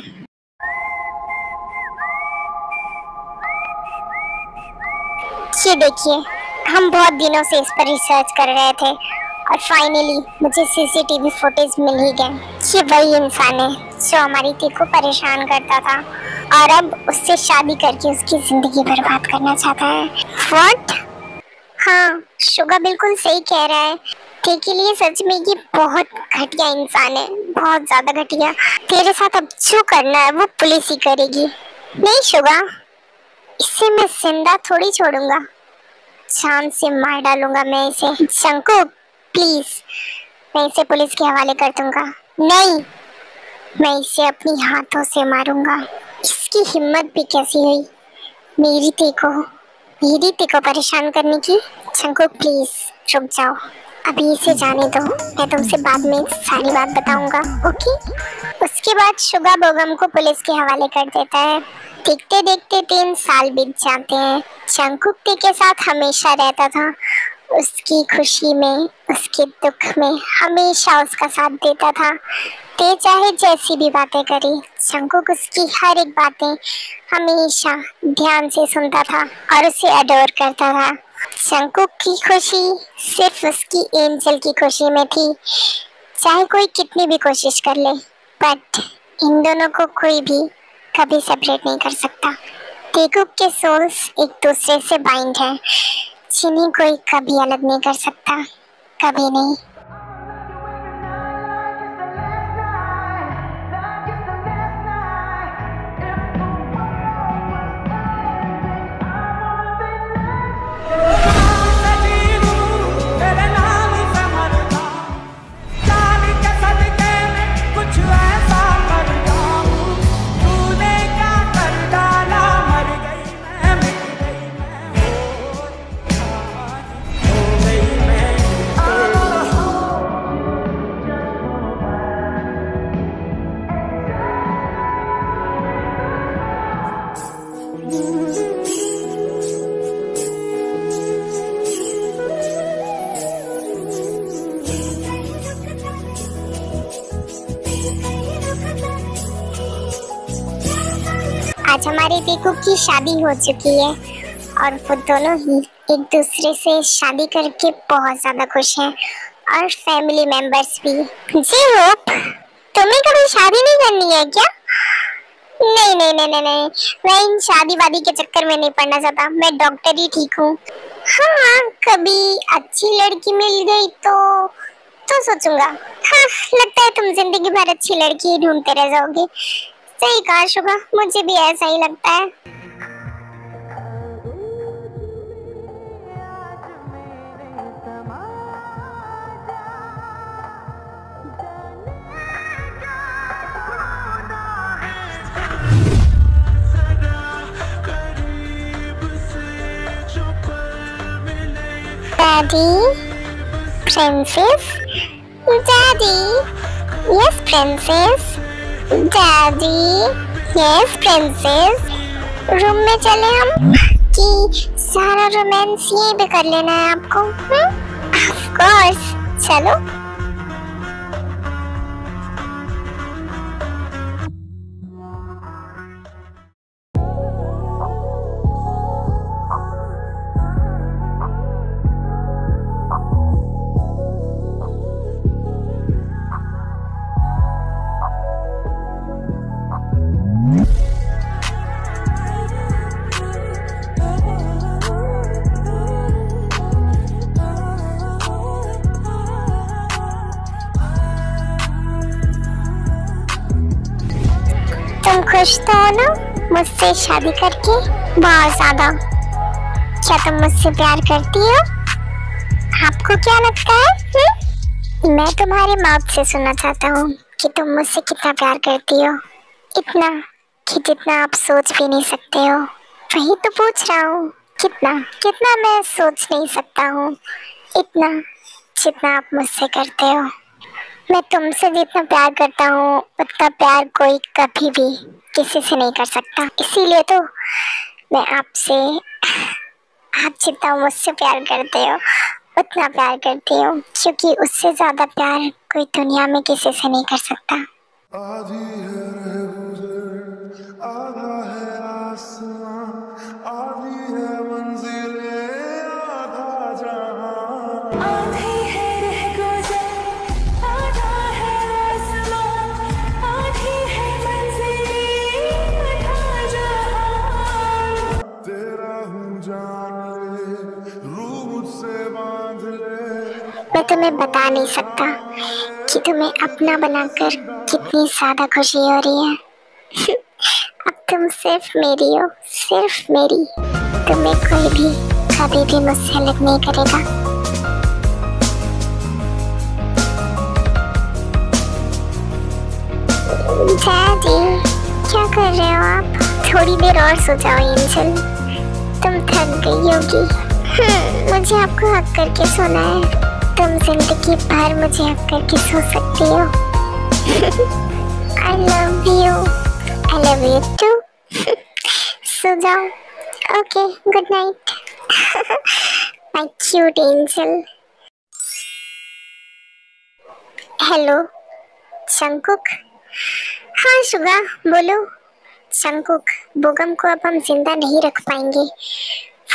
ये देखिए, हम बहुत दिनों से इस पर रिसर्च कर रहे थे और फाइनली मुझे सीसीटीवी फुटेज मिल ही गए। ये वही इंसान है जो हमारी ती को परेशान करता था और अब उससे शादी करके उसकी जिंदगी बर्बाद करना चाहता है। व्हाट? हाँ, शुगा बिल्कुल सही कह रहा है। ती के लिए सच में ये बहुत घटिया इंसान है, बहुत ज्यादा घटिया। तेरे साथ अब जो करना है वो पुलिस ही करेगी। नहीं शुगा, इसे मैं जिंदा थोड़ी छोड़ूंगा, जान से मार डालूंगा मैं इसे। शंकु प्लीज, मैं इसे पुलिस के हवाले कर दूंगा। नहीं, मैं इसे अपनी हाथों से मारूंगा। इसकी हिम्मत भी कैसी हुई मेरी ती को परेशान करने की। शंकु प्लीज रुक जाओ। अभी इसे जाने दो, मैं तुमसे बाद में सारी बात बताऊंगा, ओके? उसके बाद शुगा बेगम को पुलिस के हवाले कर देता है। देखते देखते 3 साल बीत जाते हैं। जंगकुक टे के साथ हमेशा रहता था, उसकी खुशी में, उसके दुख में हमेशा उसका साथ देता था। ते चाहे जैसी भी बातें करे, जंगकुक उसकी हर एक बातें हमेशा ध्यान से सुनता था और उसे अडोर करता था। जंगकुक की खुशी सिर्फ उसकी एंजल की खुशी में थी, चाहे कोई कितनी भी कोशिश कर ले, बट इन दोनों को कोई भी कभी सेपरेट नहीं कर सकता। तेकुक के सोल्स एक दूसरे से बाइंड हैं, जिन्हें कोई कभी अलग नहीं कर सकता, कभी नहीं। आज हमारे तेकुक की शादी हो चुकी है और वो दोनों ही एक दूसरे से शादी करके बहुत ज्यादा खुश हैं और फैमिली मेंबर्स भी। जी होप, तुम्हें कभी शादी नहीं करनी है क्या? नहीं नहीं नहीं नहीं नहीं, मैं इन शादी वादी के चक्कर में नहीं पड़ना चाहता, मैं डॉक्टर ही ठीक हूँ। हाँ, कभी अच्छी लड़की मिल गई तो सोचूंगा। हाँ, लगता है तुम जिंदगी भर अच्छी लड़की ही ढूंढते रह जाओगे। सही कहा शुगा, मुझे भी ऐसा ही लगता है। Daddy, princess, daddy, yes princess, daddy, yes princess. Room में चले हम कि सारा रोमांस ये भी कर लेना है आपको? ऑफ कोर्स, चलो। तुम खुश तो हो ना मुझसे शादी करके? बहुत ज्यादा। क्या तुम मुझसे प्यार करती हो? आपको क्या लगता है? मैं तुम्हारे माउथ से सुनना चाहता हूँ कि तुम मुझसे कितना प्यार करती हो। इतना कि जितना आप सोच भी नहीं सकते हो। वही तो पूछ रहा हूँ, कितना कितना मैं सोच नहीं सकता हूँ, इतना जितना आप मुझसे करते हो। मैं तुमसे जितना प्यार करता हूँ उतना प्यार कोई कभी भी किसी से नहीं कर सकता। इसीलिए तो मैं आपसे, आप जितना मुझसे प्यार करते हो उतना प्यार करती हूँ, क्योंकि उससे ज्यादा प्यार कोई दुनिया में किसी से नहीं कर सकता। आधी है गुजर, आधा है आसमां, आधी है मंजिले, आधा जहां। आधी है रह गुजर, आधा है आसमां, आधी है मंजिले, आधा जहां। तेरा हूँ जान ले, रूह मुझसे बांध ले। मैं तुम्हें बता नहीं सकता कि तुम्हें अपना बनाकर कितनी ज्यादा खुशी हो रही है। अब तुम सिर्फ मेरी हो, सिर्फ मेरी। तुम्हें कोई भी कभी भी मुझसे अलग नहीं करेगा। डैडी, क्या कर रहे हो आप? थोड़ी देर और सो जाओ एंजल, तुम थक गई होगी। मुझे आपको हक करके सोना है, तो तुम जिंदगी भर मुझे हक करके सो सकती हो। I love you. I love you too. सो जाओ। Okay, good night. My cute angel. Hello Jungkook. हाँ शुगा बोलो। शंकुक, बोगम को अब हम जिंदा नहीं रख पाएंगे।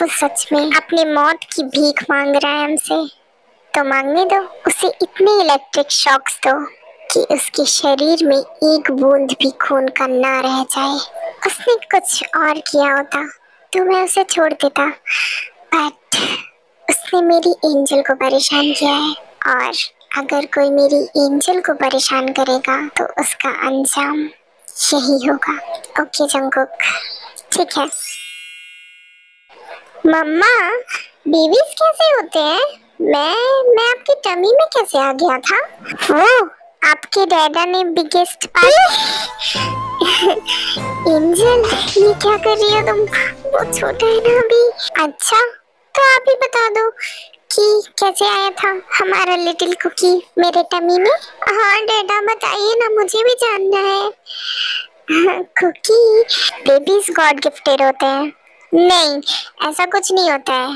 वो सच में अपनी मौत की भीख मांग रहा है हमसे, तो मांगने दो। उसे इतने इलेक्ट्रिक शॉक्स दो कि उसके शरीर में एक बूंद भी खून का ना रह जाए। उसने कुछ और किया होता तो मैं उसे छोड़ देता, बट उसने मेरी एंजल को परेशान किया है, और अगर कोई मेरी एंजल को परेशान करेगा तो उसका अंजाम यही होगा। ओके जंकुक, ठीक है। मम्मा, बेबीज कैसे होते हैं? मैं आपकी टमी में कैसे आ गया था? वो आपके डैडा ने बिगेस्ट पार्ट। एंजल, ये क्या कर रही हो तुम? वो छोटा है ना अभी। अच्छा, तो आप ही बता दो कि कैसे आया था हमारा लिटिल कुकी मेरे टमी में। हाँ डैडा बताइए ना, मुझे भी जानना है। कुकी, बेबीज गॉड गिफ्टेड होते हैं। नहीं, ऐसा कुछ नहीं होता है।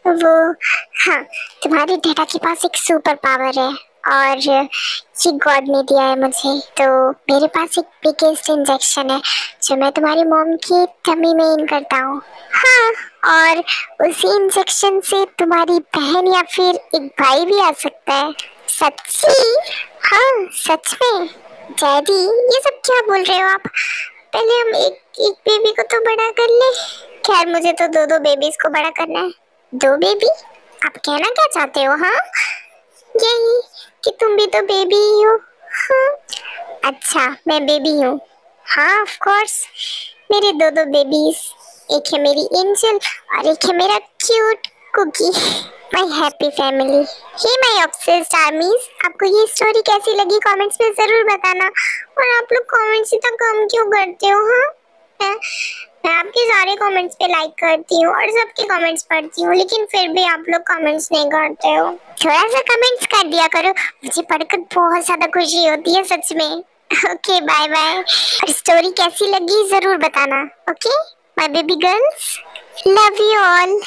वो, हाँ, तुम्हारे डैडा के पास एक सुपर पावर है और ये गॉड ने दिया है मुझे। तो मेरे पास एक बिगेस्ट इंजेक्शन है जो मैं तुम्हारी मॉम की टमी में इन करता हूँ। हाँ, और उसी इंजेक्शन से तुम्हारी बहन या फिर एक भाई भी आ सकता है। सच्ची? हाँ सच में। डैडी, ये सब क्या बोल रहे हो आप? पहले हम एक बेबी को तो बड़ा कर ले। खैर, मुझे तो दो बेबीज को बड़ा करना है। दो बेबी? आप कहना क्या चाहते हो? हाँ, यही कि तुम भी तो बेबी ही हो। हाँ, अच्छा मैं बेबी हूँ। हाँ ऑफ कोर्स, मेरे दो बेबीज, एक है मेरी एंजल और एक है मेरा cute Kookie. My happy family. Hey my obsessed armies, आपको ये स्टोरी कैसी लगी कमेंट्स में जरूर बताना। और आप लोग कमेंट्स इतना कम क्यों करते हो? हाँ, मैं आपके सारे कमेंट्स पे लाइक करती हूँ और सबके कमेंट्स पढ़ती हूँ, लेकिन फिर भी आप लोग कमेंट्स नहीं करते हो। थोड़ा सा कमेंट्स कर दिया करो, मुझे पढ़कर बहुत ज्यादा खुशी होती है सच में। Okay bye bye. और स्टोरी कैसी लगी जरूर बताना। Okay my baby girls, love you all.